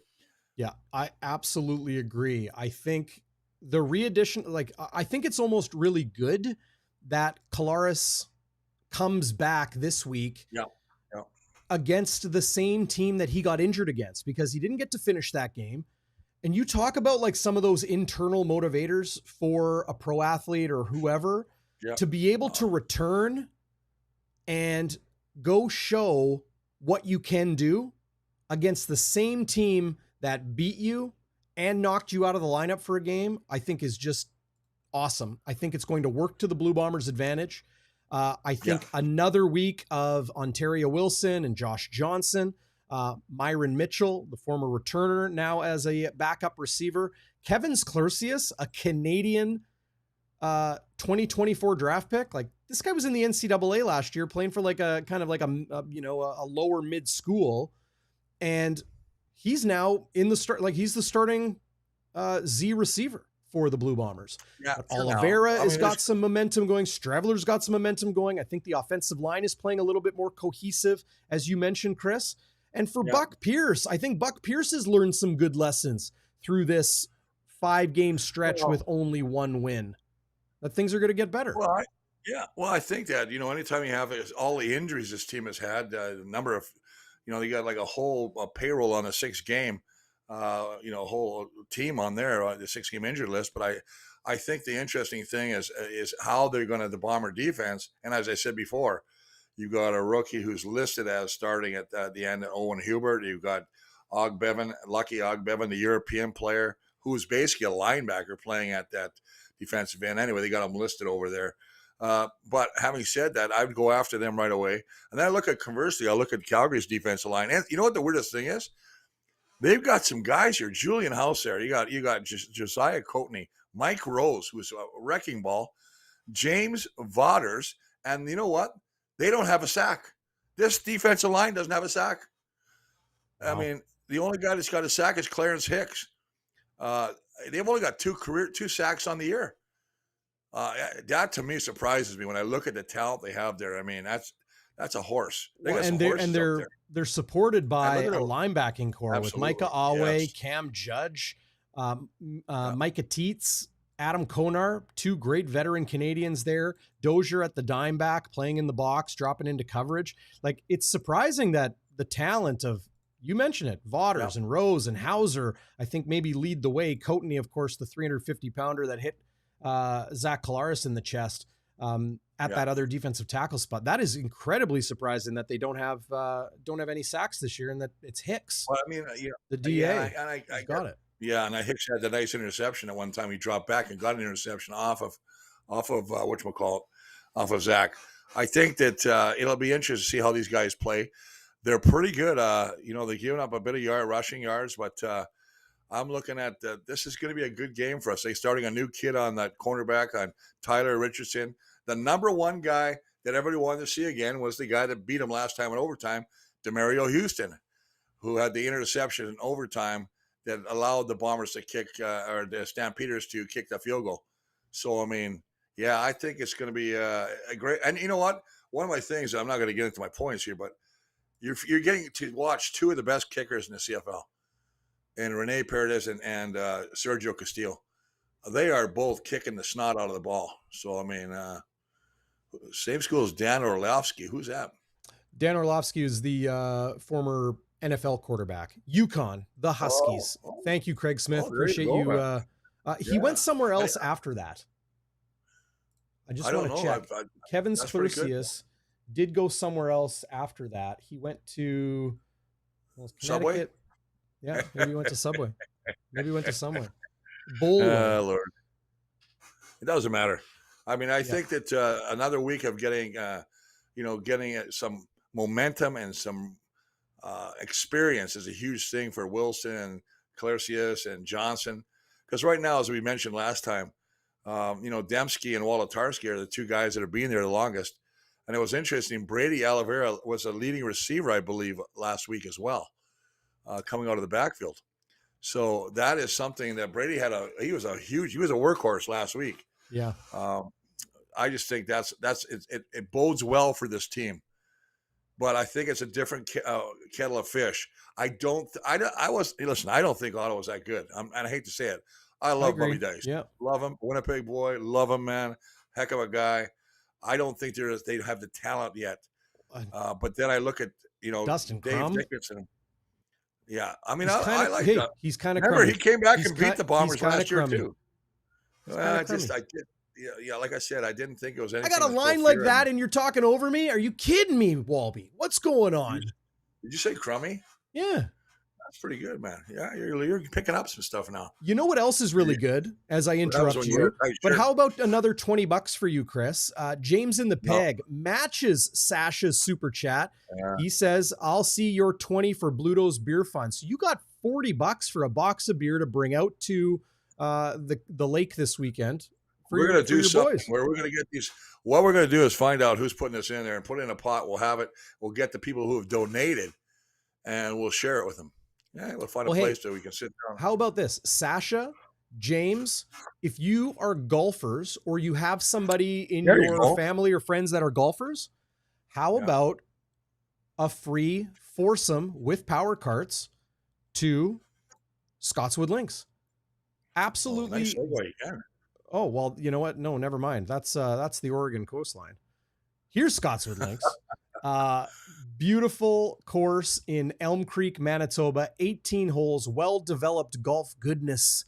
Yeah, I absolutely agree. I think the re-addition, I think it's almost really good that Collaros comes back this week against the same team that he got injured against, because he didn't get to finish that game. And you talk about some of those internal motivators for a pro athlete or whoever to be able to return and go show what you can do against the same team that beat you and knocked you out of the lineup for a game, I think is just awesome. I think it's going to work to the Blue Bombers' advantage. I think another week of Ontario Wilson and Josh Johnson Myron Mitchell, the former returner, now as a backup receiver. Kevin Sklercius, a Canadian 2024 draft pick. Like, this guy was in the NCAA last year playing for like a kind of like a lower mid school. And he's now in the start. Like, he's the starting Z receiver for the Blue Bombers. Yeah, Oliveira has got some momentum going. Streveler's got some momentum going. I think the offensive line is playing a little bit more cohesive, as you mentioned, Chris. And for Buck Pierce, I think Buck Pierce has learned some good lessons through this 5-game stretch with only one win. That things are going to get better. Well, I think that, anytime you have all the injuries this team has had, the number of, you got like a whole payroll on a 6-game, whole team on there, the 6-game injury list. But I think the interesting thing is how they're going to, the Bomber defense. And as I said before, you've got a rookie who's listed as starting at the end, Owen Hubert. You've got Lucky Ogbevoen, the European player, who's basically a linebacker playing at that defensive end. Anyway, they got him listed over there. But having said that, I would go after them right away. And then I look at, conversely, I look at Calgary's defensive line. And you know what the weirdest thing is? They've got some guys here. Julian House there. You got Josiah Coatney, Mike Rose, who's a wrecking ball, James Vauders, and you know what? They don't have a sack. This defensive line doesn't have a sack. Wow. I mean, the only guy that's got a sack is Clarence Hicks. They've only got 2 sacks on the year. That to me surprises me when I look at the talent they have there. I mean, that's a horse. They're supported by a linebacking core with Micah Awe, Cam Judge, Micah Teets, Adam Konar, 2 great veteran Canadians there. Dozier at the dime back, playing in the box, dropping into coverage. Like, it's surprising that the talent of, you mentioned it, Vauders and Rose and Hauser, I think maybe lead the way. Coatney, of course, the 350-pounder that hit Zach Collaros in the chest at that other defensive tackle spot. That is incredibly surprising that they don't have any sacks this year, and that it's Hicks. Well, I mean, the DA. I got it. Yeah, and Hicks had the nice interception at one time. He dropped back and got an interception off of whatchamacallit, off of Zach. I think that it'll be interesting to see how these guys play. They're pretty good. They're giving up a bit of rushing yards, but I'm looking at this is going to be a good game for us. They're starting a new kid on that cornerback, on Tyler Richardson. The number 1 guy that everybody wanted to see again was the guy that beat him last time in overtime, Demario Houston, who had the interception in overtime that allowed the Bombers to kick, or the Stampeders to kick the field goal. So, I mean, I think it's going to be a great – and you know what? One of my things, I'm not going to get into my points here, but you're getting to watch 2 of the best kickers in the CFL, and Rene Paredes and Sergio Castillo. They are both kicking the snot out of the ball. So, I mean, same school as Dan Orlovsky. Who's that? Dan Orlovsky is the former NFL quarterback. UConn, the Huskies. Thank you, Craig Smith. Appreciate you. He went somewhere else after that. I just want to check. Kevin Sklercius did go somewhere else after that. He went to Subway. Yeah, maybe he went to Subway. Maybe he went to somewhere. Lord. It doesn't matter. I mean, I think that another week of getting some momentum and some experience is a huge thing for Wilson and Sklercius and Johnson. Because right now, as we mentioned last time, Dembski and Wolodarski are the 2 guys that have been there the longest. And it was interesting. Brady Oliveira was a leading receiver, I believe, last week as well, coming out of the backfield. So that is something that Brady he was a workhorse last week. Yeah. I just think it bodes well for this team, but I think it's a different kettle of fish. I don't think Ottawa was that good. And I hate to say it. I love Bobby Dice. Yeah. Love him. Winnipeg boy. Love him, man. Heck of a guy. I don't think they have the talent yet. But then I look at, Dustin Dave Crum. Dickinson. Yeah. I mean, I like that. He's kind of Remember, crummy. he came back and beat the Bombers last year, crummy. too. Like I said, I didn't think it was anything. I got a line like that and you're talking over me? Are you kidding me, Walby? What's going on? Did you say crummy? Yeah. That's pretty good, man. Yeah, you're picking up some stuff now. You know what else is really good, as I interrupt you? But how about another $20 for you, Chris? James in the Peg matches Sasha's super chat. Yeah. He says, I'll see your 20 for Bluto's beer fund. So you got $40 for a box of beer to bring out to the lake this weekend. We're going to do something where we're going to get these. What we're going to do is find out who's putting this in there and put it in a pot. We'll have it. We'll get the people who have donated and we'll share it with them. Yeah, we'll find a place that we can sit down. How about this? Sasha, James, if you are golfers or you have somebody in your family or friends that are golfers, how about a free foursome with power carts to Scotswood Links? Absolutely. Nice segue, yeah. Oh, well, you know what? No, never mind. That's the Oregon coastline. Here's Scotswood Links. Beautiful course in Elm Creek, Manitoba, 18 holes, well-developed golf goodness.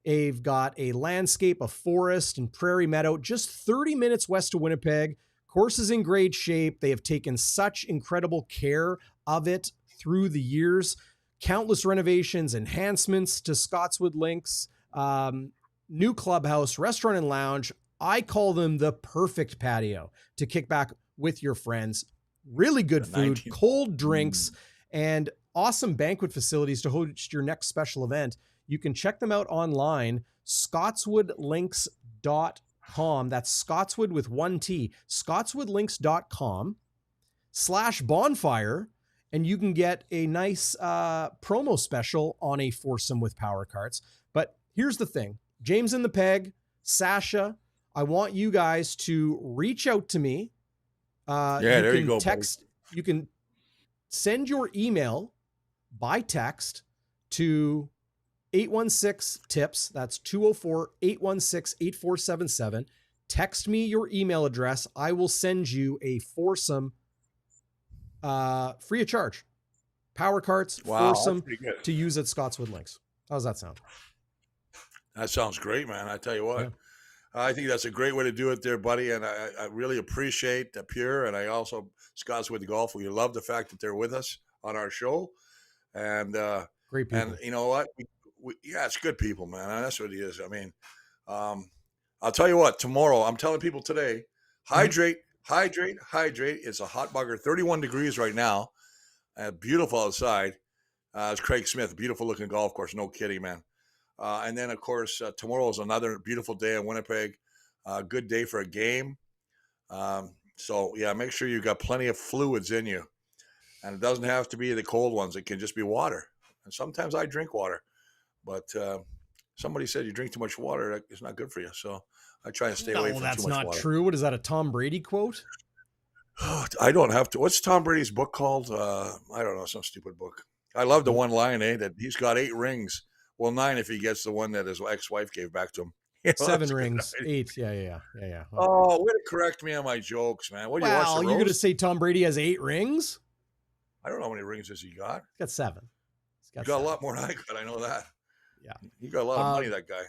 They've got a landscape, a forest and prairie meadow, just 30 minutes west of Winnipeg. Course is in great shape. They have taken such incredible care of it through the years. Countless renovations, enhancements to Scotswood Links, new clubhouse, restaurant and lounge. I call them the perfect patio to kick back with your friends. Really good food, cold drinks, and awesome banquet facilities to host your next special event. You can check them out online, scotswoodlinks.com. That's Scotswood with one T, scotswoodlinks.com/bonfire. And you can get a nice promo special on a foursome with power carts. But here's the thing, James in the Peg, Sasha, I want you guys to reach out to me. There you go. You can send your email by text to 816-TIPS. That's 204-816-8477. Text me your email address. I will send you a foursome free of charge. Power carts, foursome to use at Scotswood Links. How's that sound? That sounds great, man. I tell you what. Yeah. I think that's a great way to do it there, buddy. And I really appreciate the Pure. And I also, Scotswood Golf, we love the fact that they're with us on our show. And great people. And you know what? It's good people, man. That's what it is. I mean, I'll tell you what, tomorrow, I'm telling people today, hydrate. It's a hot bugger, 31 degrees right now. Beautiful outside. It's Craig Smith, beautiful looking golf course. No kidding, man. And then, of course, tomorrow is another beautiful day in Winnipeg. Good day for a game. So, make sure you've got plenty of fluids in you. And it doesn't have to be the cold ones. It can just be water. And sometimes I drink water. But somebody said you drink too much water, it's not good for you. So I try to stay away from too much water. That's not true. What is that, a Tom Brady quote? I don't have to. What's Tom Brady's book called? I don't know, some stupid book. I love the one line, that he's got 8 rings. Well, 9 if he gets the one that his ex-wife gave back to him. 7 rings, 8. Yeah. Oh, way to correct me on my jokes, man. What do you watch? You're going to say Tom Brady has 8 rings? I don't know how many rings has he got. He's got 7. He's got a lot more than I got. I know that. Yeah, he got a lot of money. That guy.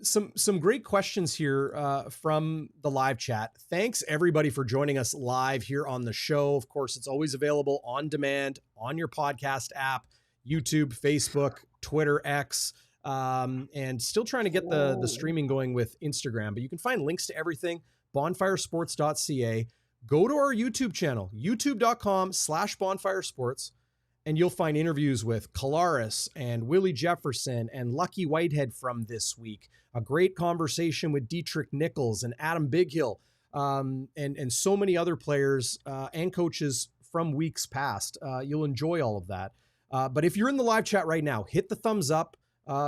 Some great questions here from the live chat. Thanks everybody for joining us live here on the show. Of course, it's always available on demand on your podcast app. YouTube, Facebook, Twitter, X, and still trying to get the streaming going with Instagram. But you can find links to everything, bonfiresports.ca. Go to our YouTube channel, youtube.com/bonfiresports, and you'll find interviews with Collaros and Willie Jefferson and Lucky Whitehead from this week. A great conversation with Dietrich Nichols and Adam Bighill, and so many other players and coaches from weeks past. You'll enjoy all of that. But if you're in the live chat right now, hit the thumbs up,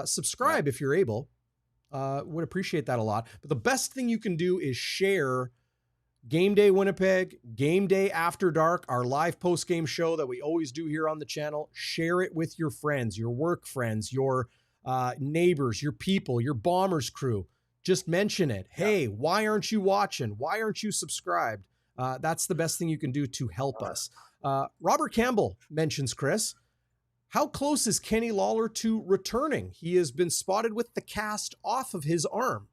subscribe if you're able. Would appreciate that a lot. But the best thing you can do is share Game Day Winnipeg, Game Day After Dark, our live post-game show that we always do here on the channel. Share it with your friends, your work friends, your neighbors, your people, your Bombers crew. Just mention it. Hey, why aren't you watching? Why aren't you subscribed? That's the best thing you can do to help us. Robert Campbell mentions, Chris, how close is Kenny Lawler to returning? He has been spotted with the cast off of his arm.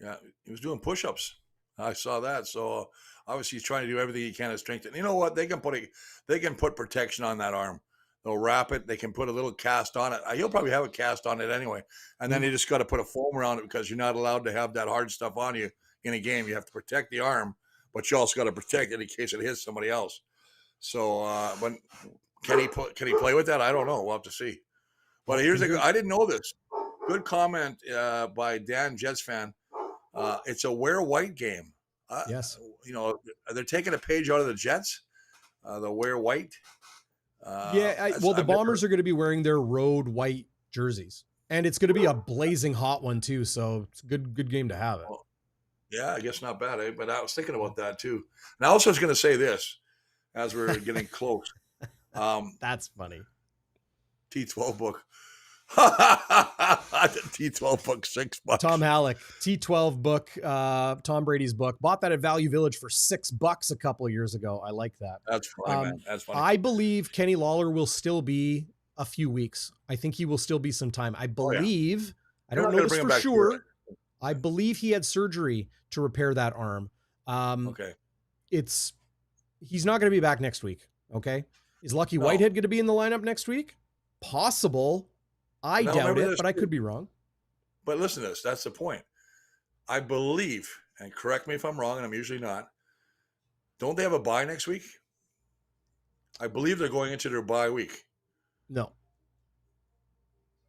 Yeah, he was doing push-ups. I saw that. So obviously he's trying to do everything he can to strengthen. You know what? They can put protection on that arm. They'll wrap it. They can put a little cast on it. He'll probably have a cast on it anyway. And then you just got to put a foam around it because you're not allowed to have that hard stuff on you in a game. You have to protect the arm, but you also got to protect it in case it hits somebody else. So, but can he play with that? I don't know. We'll have to see. But I didn't know this. Good comment by Dan, Jets fan. It's a wear white game. Yes. They're taking a page out of the Jets. The wear white. The Bombers are going to be wearing their road white jerseys, and it's going to be a blazing hot one too. So it's a good game to have it. Well, yeah, I guess not bad, eh? But I was thinking about that too. And I also was going to say this as we're getting close. That's funny. T12 book. T12 book, $6. Tom Halleck, T12 book, Tom Brady's book. Bought that at Value Village for $6 a couple of years ago. I like that. That's funny, man. That's funny. I believe Kenny Lawler will still be a few weeks. I think he will still be some time. I believe, I don't know this for sure. I believe he had surgery to repair that arm. Okay. He's not going to be back next week. Okay. Is Lucky Whitehead going to be in the lineup next week? Possible. I doubt it, but I could be wrong. But listen to this. That's the point. I believe, and correct me if I'm wrong, and I'm usually not, don't they have a bye next week? I believe they're going into their bye week. No.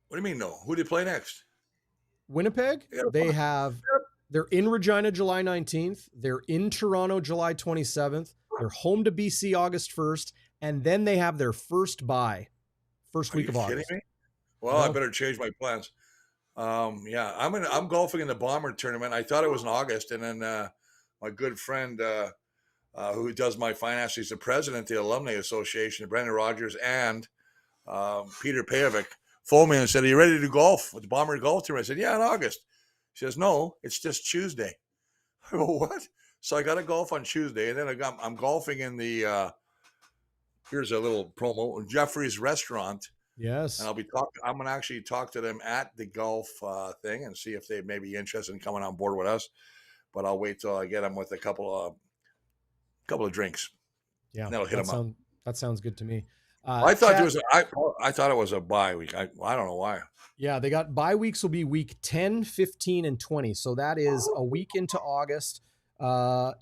What do you mean no? Who do they play next? Winnipeg? They're in Regina July 19th. They're in Toronto July 27th. They're home to BC August 1st. And then they have their first bye. First week of August. Kidding me? Well, I better change my plans. I'm golfing in the Bomber tournament. I thought it was in August, and then my good friend who does my finances, he's the president of the Alumni Association, Brendan Rogers, and Peter Pajovic, phoned me and said, "Are you ready to do golf with the Bomber golf tournament?" I said, "Yeah, in August." He says, "No, it's just Tuesday." I go, "What?" So I got to golf on Tuesday, and then I'm golfing in the here's a little promo, Jeffrey's Restaurant. Yes. And I'm going to actually talk to them at the golf thing and see if they may be interested in coming on board with us. But I'll wait till I get them with a couple of drinks. Yeah. And that'll hit them up. That sounds good to me. I thought it was a bye week. I don't know why. Yeah. They got bye weeks will be week 10, 15, and 20. So that is a week into August, 2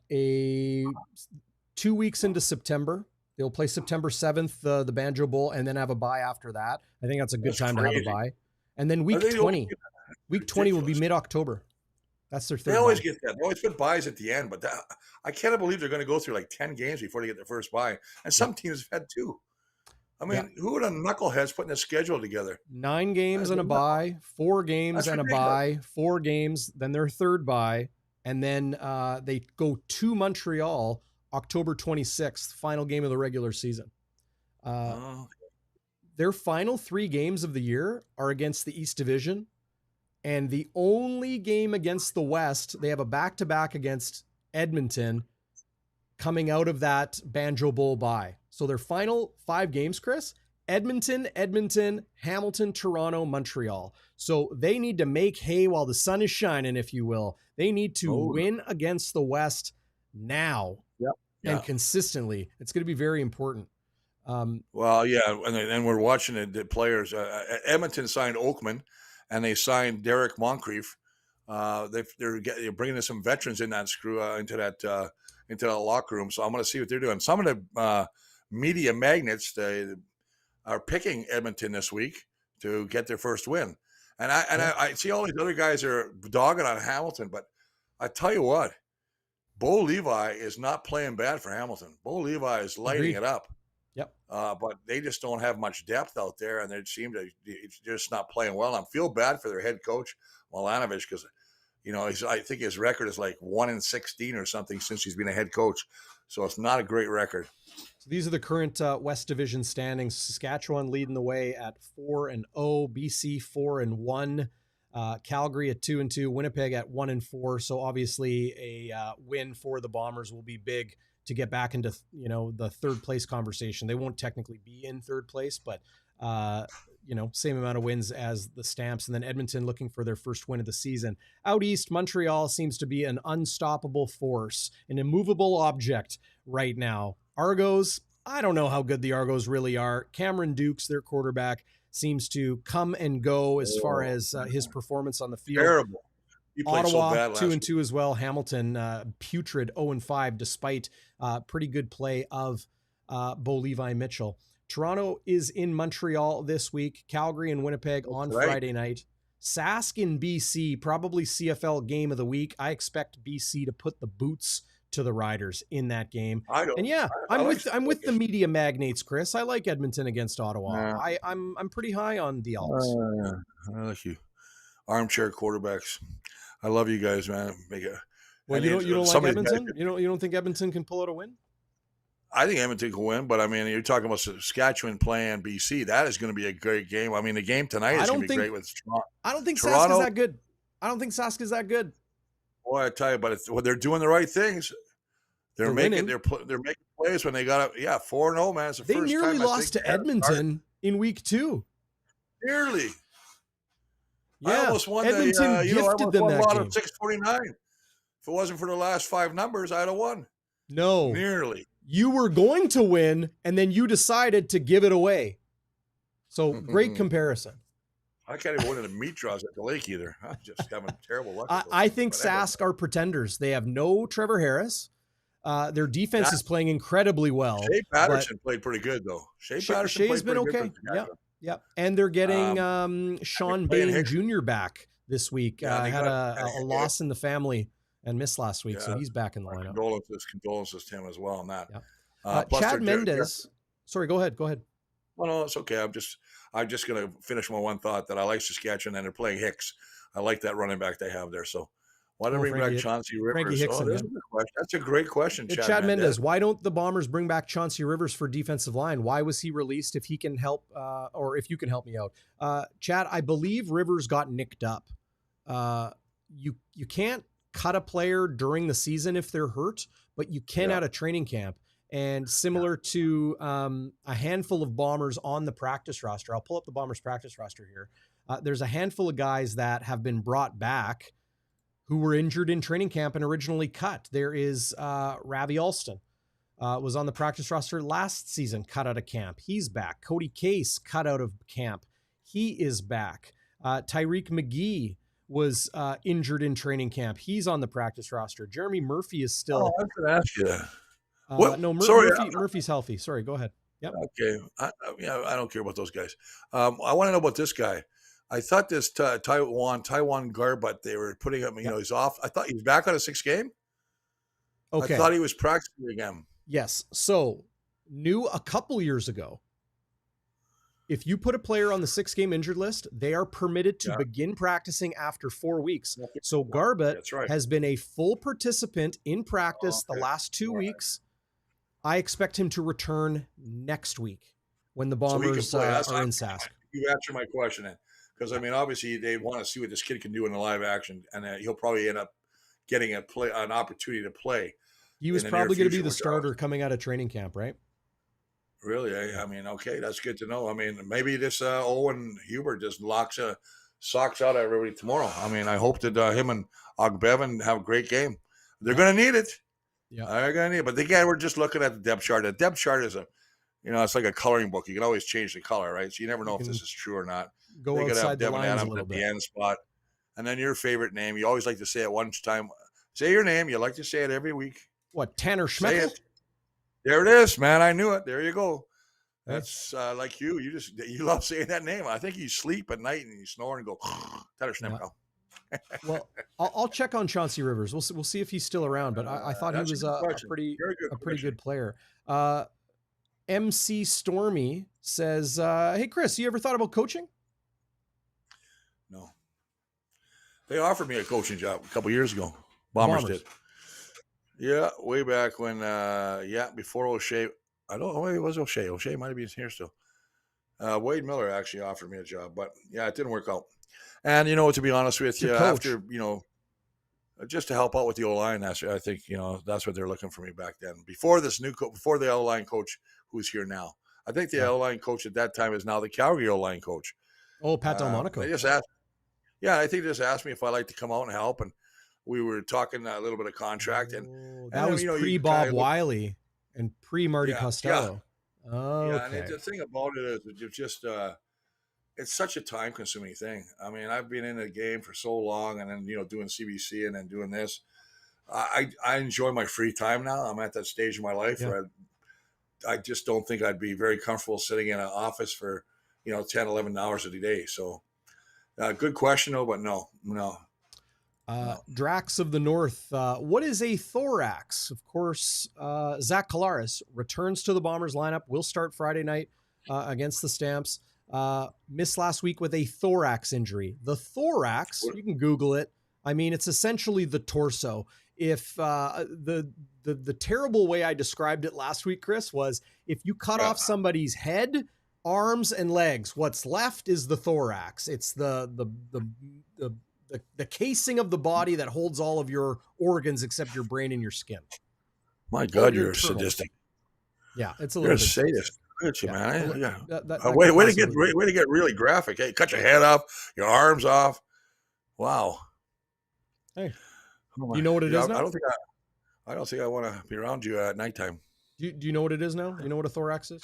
weeks into September. They'll play September 7th, the Banjo Bowl, and then have a bye after that. I think that's a good time to have a bye. And then week 20 will be mid-October. That's their third. They always get that. They always put buys at the end, but I can't believe they're going to go through like 10 games before they get their first bye. And some teams have had 2. I mean, who would have knuckleheads putting a schedule together? 9 games and a bye, 4 games and a bye, 4 games, then their third bye, and then they go to Montreal October 26th, final game of the regular season. Their final 3 games of the year are against the East Division, and the only game against the West, they have a back-to-back against Edmonton coming out of that Banjo Bowl bye. So their final 5 games, Chris, Edmonton, Hamilton, Toronto, Montreal. So they need to make hay while the sun is shining, if you will. They need to win against the West now. And consistently. It's going to be very important. And we're watching it. The players, Edmonton signed Oakman, and they signed Derek Moncrief. They're bringing in some veterans in that into that locker room. So I'm going to see what they're doing. Some of the media magnets they are picking Edmonton this week to get their first win, and I see all these other guys are dogging on Hamilton, but I tell you what. Bo Levi is not playing bad for Hamilton. Bo Levi is lighting it up. Yep. But they just don't have much depth out there, and they're just not playing well. I feel bad for their head coach, Milanovic, because I think his record is like 1-16 or something since he's been a head coach. So it's not a great record. So these are the current West Division standings. Saskatchewan leading the way at 4-0, BC 4-1. Calgary at 2-2, Winnipeg at 1-4. So obviously a win for the Bombers will be big to get back into, the third place conversation. They won't technically be in third place, but same amount of wins as the Stamps. And then Edmonton looking for their first win of the season. Out east, Montreal seems to be an unstoppable force, an immovable object right now. Argos, I don't know how good the Argos really are. Cameron Dukes, their quarterback, seems to come and go as far as his performance on the field. Terrible. He played Ottawa, so bad last 2-2 week. as well. Hamilton, putrid 0-5, despite pretty good play of Bo Levi Mitchell. Toronto is in Montreal this week. Calgary and Winnipeg on Friday night. Sask in BC, probably CFL game of the week. I expect BC to put the boots to the Riders in that game. And yeah, I'm with the media magnates, Chris. I like Edmonton against Ottawa. I'm pretty high on the Elks. I like you. Armchair quarterbacks. I love you guys, man. Well, you don't like Edmonton? You don't think Edmonton can pull out a win? I think Edmonton can win, but I mean, you're talking about Saskatchewan playing BC. That is going to be a great game. I mean, the game tonight is going to be great with Toronto. I don't think Sask is that good. I don't think Sask is that good. Boy, I tell you, but they're doing the right things. They're making plays when they got 4-0, man. It's the they first nearly time lost to Edmonton in week 2. Nearly. Yeah, I almost won Edmonton gifted them that game. 649. If it wasn't for the last 5 numbers, I'd have won. No. Nearly. You were going to win, and then you decided to give it away. So, great comparison. I can't even win in the meat draws at the lake either. I'm just having terrible luck. I think Sask are pretenders. They have no Trevor Harris. Their defense is playing incredibly well. Shea Patterson played pretty good, though. Shay's been okay. Yep. And they're getting Sean Bain Jr. back this week. Had a loss in the family and missed last week, so he's back in the lineup. Condolences to him as well on that. Yeah. Chad Mendes. Sorry, go ahead. Well, no, it's okay. I'm just going to finish my one thought that I like Saskatchewan and they're playing Hicks. I like that running back they have there. So why don't we bring back Chauncey Rivers? That's a great question, Chad Mendes. Why don't the Bombers bring back Chauncey Rivers for defensive line? Why was he released? If he can help, or if you can help me out, Chad, I believe Rivers got nicked up. You can't cut a player during the season if they're hurt, but you can at a training camp. And similar to a handful of Bombers on the practice roster, I'll pull up the Bombers practice roster here. There's a handful of guys that have been brought back who were injured in training camp and originally cut. There is Ravi Alston, was on the practice roster last season, cut out of camp. He's back. Cody Case cut out of camp. He is back. Tyreek McGee was injured in training camp. He's on the practice roster. Jeremy Murphy is still. I could ask you that. Murphy's healthy. Sorry, go ahead. Yep. Okay. I don't care about those guys. I want to know about this guy. I thought this Taiwan Garbut, they were putting him, he's off. I thought he was back on a 6th game. Okay. I thought he was practicing again. Yes. So knew a couple years ago, if you put a player on the 6-game injured list, they are permitted to begin practicing after 4 weeks. So Garbut has been a full participant in practice the last 2 weeks. I expect him to return next week when the Bombers are in Sask. You answered my question then. Because, I mean, obviously they want to see what this kid can do in the live action, and he'll probably end up getting an opportunity to play. He was probably going to be the starter coming out of training camp, right? Really? I mean, okay, that's good to know. I mean, maybe this Owen Hubert just socks out everybody tomorrow. I mean, I hope that him and Ogbevoen have a great game. They're going to need it. Yeah, they're going to need it. But again, we're just looking at the depth chart. The depth chart is it's like a coloring book. You can always change the color, right? So you never know if this is true or not. Go outside the lines a little bit. The end spot. And then your favorite name. You always like to say it one time. Say your name. You like to say it every week. What, Tanner Schmeckel? There it is, man. I knew it. There you go. That's like you. You love saying that name. I think you sleep at night and you snore and go, Tanner Schmeckel. Well, I'll check on Chauncey Rivers. We'll see if he's still around, but I thought he was a pretty good player. MC Stormy says, hey, Chris, you ever thought about coaching? No. They offered me a coaching job a couple years ago. Bombers did. Yeah, way back when, before O'Shea. I don't know, it was O'Shea. O'Shea might have been here still. Wade Miller actually offered me a job, but it didn't work out. And, to be honest with you, after, just to help out with the O-line, I think, that's what they're looking for me back then. Before before the O-line coach who's here now. I think the O-line coach at that time is now the Calgary O-line coach. Oh, Pat Delmonico. They just asked. Yeah, I think they just asked me if I'd like to come out and help, and we were talking a little bit of contract. And that was pre-Bob Wiley and pre-Marty Costello. Yeah, and Okay. the thing about it is it's just it's such a time consuming thing. I mean, I've been in the game for so long, and then doing CBC and then doing this. I enjoy my free time now. I'm at that stage in my life Yeah. where I just don't think I'd be very comfortable sitting in an office for 10, 11 hours a day. So good question though, but no. Drax of the North. What is a thorax? Of course, Zach Collaros returns to the Bombers lineup. Will start Friday night against the Stamps. Missed last week with a thorax injury. The thorax, you can Google it. I mean, it's essentially the torso. If the terrible way I described it last week, Chris, was if you cut off somebody's head, arms, and legs, what's left is the thorax. It's the casing of the body that holds all of your organs except your brain and your skin. My God, you're sadistic. Yeah, it's a You're little a bit sadist. Look at you, man. That way to get really graphic. Hey, cut your head off, your arms off. Wow. Hey, do you know what it is now? I don't think I want to be around you at nighttime. Do you know what it is now? You know what a thorax is?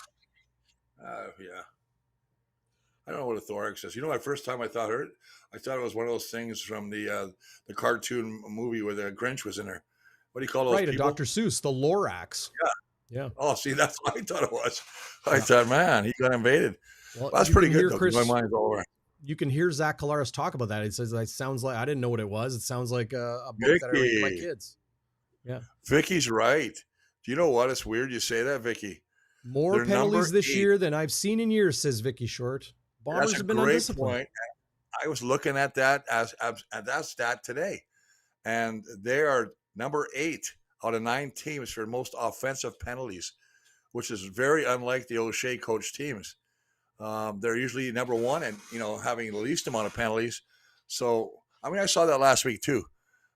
Yeah. I don't know what a thorax is. My first time I thought it was one of those things from the cartoon movie where the Grinch was in there. What do you call those people? Right, a Dr. Seuss, the Lorax. Yeah. Oh, see, that's what I thought it was. I thought, man, he got invaded. Well, that's pretty good, though, Chris, my mind's all over. You can hear Zach Collaros talk about that. He says, it sounds like, I didn't know what it was. It sounds like a book that I read to my kids. Yeah. Vicky's right. Do you know what? It's weird you say that, Vicky. More penalties this year than I've seen in years, says Vicky Short. Bombers have been undisciplined. Point. I was looking at that at that stat today, and they are number 8 out of 9 teams for most offensive penalties, which is very unlike the O'Shea coach teams. They're usually number 1 and having the least amount of penalties. So I mean, I saw that last week too.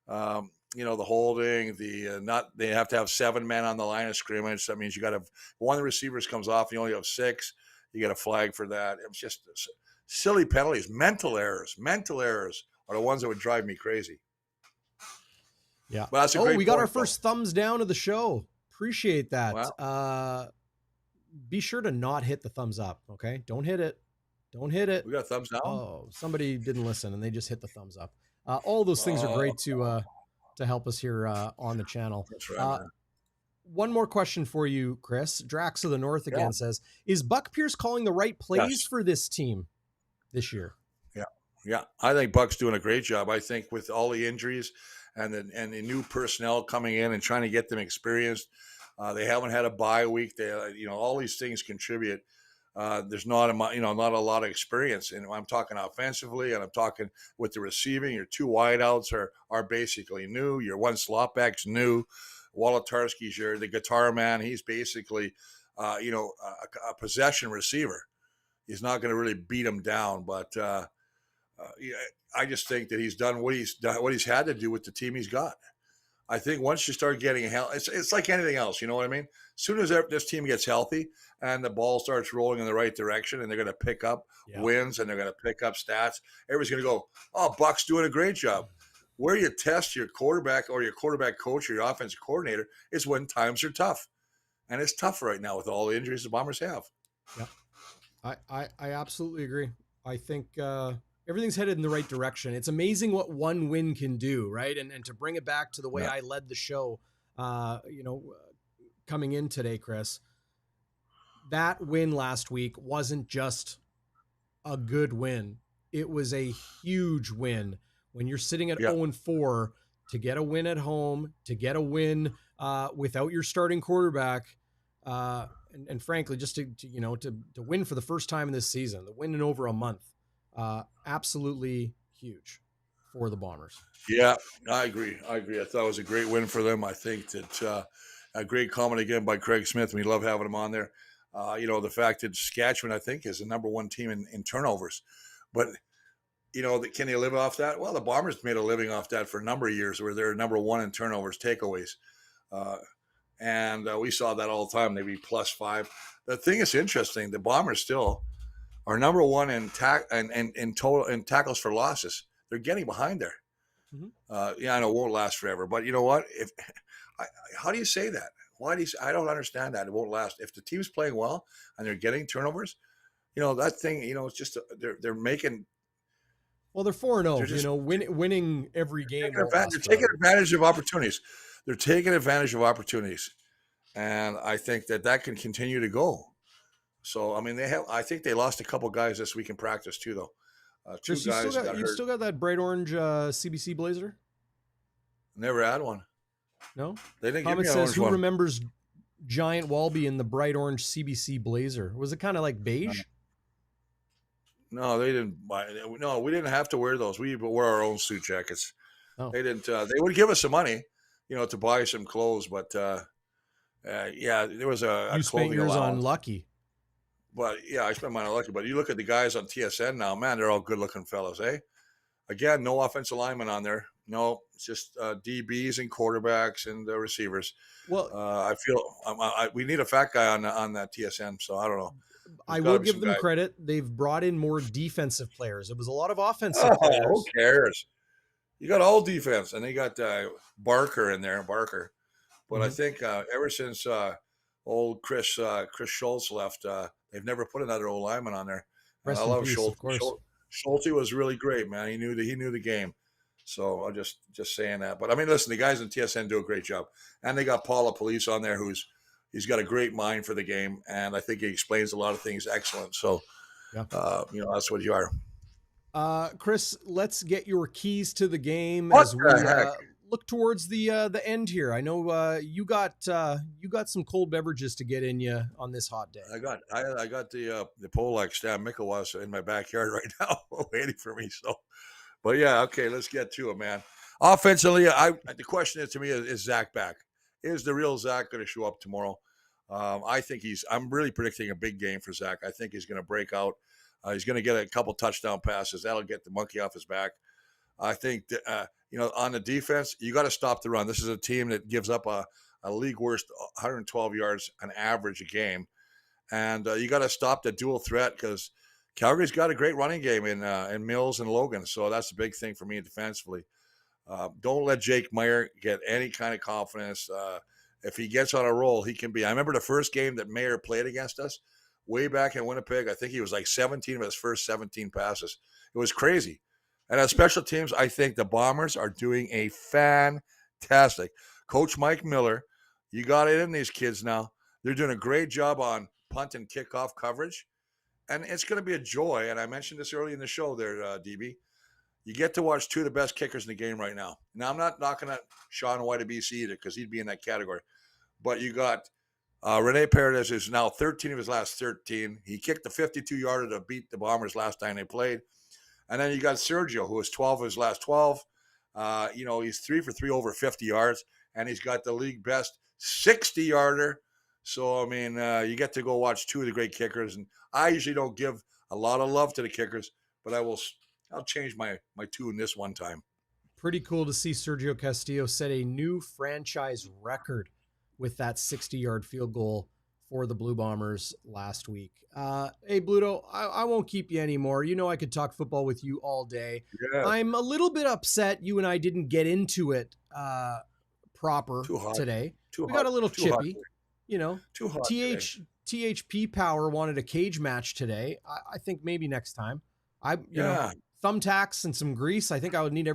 The holding, they have to have 7 men on the line of scrimmage. That means you got to have one of the receivers comes off, you only have 6. You get a flag for that. It was just silly penalties. Mental errors are the ones that would drive me crazy. Yeah. But that's a great we got point, our first thumbs down of the show. Appreciate that. Wow. Be sure to not hit the thumbs up. Okay. Don't hit it. We got thumbs down. Oh, somebody didn't listen and they just hit the thumbs up. All those things are great to help us here on the channel. That's right. One more question for you, Chris. Drax of the North again says, is Buck Pierce calling the right plays for this team this year? Yeah. I think Buck's doing a great job. I think with all the injuries and the new personnel coming in and trying to get them experienced, they haven't had a bye week. They, all these things contribute. There's not a lot of experience, and I'm talking offensively, and I'm talking with the receiving. Your 2 wideouts are basically new. Your 1 slot back's new. Wolotarski's the guitar man. He's basically, a possession receiver. He's not going to really beat him down, but I just think that he's done what he's had to do with the team he's got. I think once you start getting it's like anything else. You know what I mean? As soon as this team gets healthy and the ball starts rolling in the right direction, and they're going to pick up wins and they're going to pick up stats, everybody's going to go, "Oh, Buck's doing a great job." Where you test your quarterback or your quarterback coach or your offensive coordinator is when times are tough. And it's tough right now with all the injuries the Bombers have. Yeah. I absolutely agree. I think everything's headed in the right direction. It's amazing what one win can do, right? And to bring it back to the way I led the show, coming in today, Chris, that win last week wasn't just a good win. It was a huge win. When you're sitting at 0-4, to get a win at home, to get a win without your starting quarterback, and frankly, just to win for the first time in this season, the win in over a month, absolutely huge for the Bombers. Yeah, I agree. I thought it was a great win for them. I think that a great comment again by Craig Smith. We love having him on there. The fact that Saskatchewan, I think, is the number 1 team in turnovers, but can they live off that? Well, the Bombers made a living off that for a number of years, where they're number 1 in turnovers, takeaways. And we saw that all the time. They'd be +5. The thing is interesting, the Bombers still are number 1 in total in tackles for losses. They're getting behind there. Mm-hmm. I know it won't last forever, but you know what? How do you say that? I don't understand that. It won't last. If the team's playing well and they're getting turnovers, that thing, it's just they're making. Well, they're 4-0. Just Winning every game won't they're last taking forever. advantage of opportunities. They're taking advantage of opportunities, and I think that can continue to go. So I mean, I think they lost a couple guys this week in practice too, though. Two Chris, guys got you hurt. still got that bright orange CBC blazer? Never had one. No. They didn't Comment give me an says, "Who orange one. remembers Giant Walby in the bright orange CBC blazer? Was it kind of like beige?" No, they didn't buy. No, we didn't have to wear those. We wore our own suit jackets. Oh. They didn't. They would give us some money, to buy some clothes, but yeah, there was a You spent yours allowance. on Lucky. But yeah, I spent mine on Lucky. But you look at the guys on TSN now, man, they're all good-looking fellas, eh? Again, no offensive linemen on there. No, it's just DBs and quarterbacks and the receivers. Well, I feel we need a fat guy on that TSN, so I don't know. I will give them credit. They've brought in more defensive players. It was a lot of offensive players. Who cares? You got all defense, and they got Barker in there, But I think ever since old Chris Schultz left, they've never put another old lineman on there. Rest I in love peace, Schultz. of course. Schultz was really great, man. He knew the game. So I'm just saying that. But I mean, listen, the guys in TSN do a great job, and they got Paula Police on there, he's got a great mind for the game, and I think he explains a lot of things excellent. So, yeah. That's what you are. Chris, let's get your keys to the game as we look towards the end here. I know you got some cold beverages to get in you on this hot day. I got the Polak Stan Mikowas in my backyard right now waiting for me. So, but yeah, okay, let's get to it, man. Offensively, the question is to me is Zach back? Is the real Zach going to show up tomorrow? I think I'm really predicting a big game for Zach. I think he's going to break out. He's going to get a couple touchdown passes. That'll get the monkey off his back. I think that, on the defense, you got to stop the run. This is a team that gives up a league worst 112 yards an average a game. And you got to stop the dual threat because Calgary's got a great running game in Mills and Logan. So that's the big thing for me defensively. Don't let Jake Maier get any kind of confidence. If he gets on a roll, he can be. I remember the first game that Maier played against us way back in Winnipeg. I think he was like 17 of his first 17 passes. It was crazy. And as special teams, I think the Bombers are doing a fantastic. Coach Mike Miller, you got it in these kids now. They're doing a great job on punt and kickoff coverage. And it's going to be a joy. And I mentioned this early in the show there, DB. You get to watch two of the best kickers in the game right now. Now, I'm not knocking at Sean White of BC either because he'd be in that category. But you got Rene Paredes, who's now 13 of his last 13. He kicked the 52-yarder to beat the Bombers last time they played. And then you got Sergio, who was 12 of his last 12. He's 3 for 3 over 50 yards, and he's got the league best 60-yarder. So, I mean, you get to go watch two of the great kickers. And I usually don't give a lot of love to the kickers, but I'll change my tune this one time. Pretty cool to see Sergio Castillo set a new franchise record with that 60-yard field goal for the Blue Bombers last week. Hey, Bluto, I won't keep you anymore. You know I could talk football with you all day. Yeah. I'm a little bit upset you and I didn't get into it proper today. We got a little chippy. Too hot THP Power wanted a cage match today. I think maybe next time. Thumbtacks and some grease. I think I would need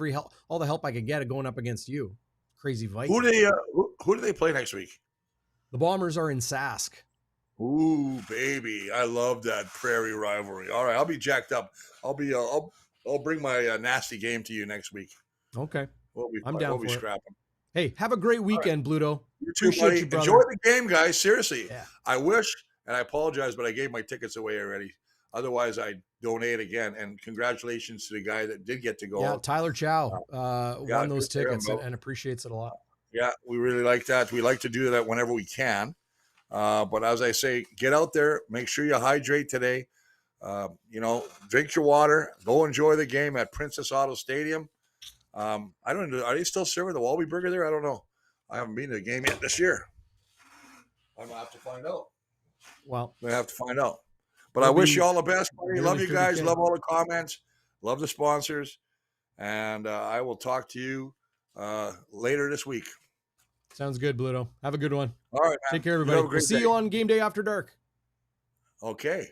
all the help I could get going up against you. Crazy Viking. Who do they play next week? The Bombers are in Sask. Ooh, baby. I love that prairie rivalry. All right, I'll be jacked up. I'll bring my nasty game to you next week. Okay. I'm down for it. Scrapping. Hey, have a great weekend, right. Bluto. You too, buddy. Enjoy the game, guys. Seriously. Yeah. I wish, and I apologize, but I gave my tickets away already. Otherwise, I'd donate again. And congratulations to the guy that did get to go. Yeah, Tyler Chow won those tickets and appreciates it a lot. Yeah, we really like that. We like to do that whenever we can. But as I say, get out there. Make sure you hydrate today. Drink your water. Go enjoy the game at Princess Auto Stadium. I don't know. Are they still serving the Walby Burger there? I don't know. I haven't been to the game yet this year. I'm going to have to find out. Well, I have to find out. But I wish you all the best, buddy. Love you guys. Love all the comments. Love the sponsors. And I will talk to you later this week. Sounds good, Bluto. Have a good one. All right, man. Take care, You everybody. have a We'll great see day. you on Game Day After Dark. Okay.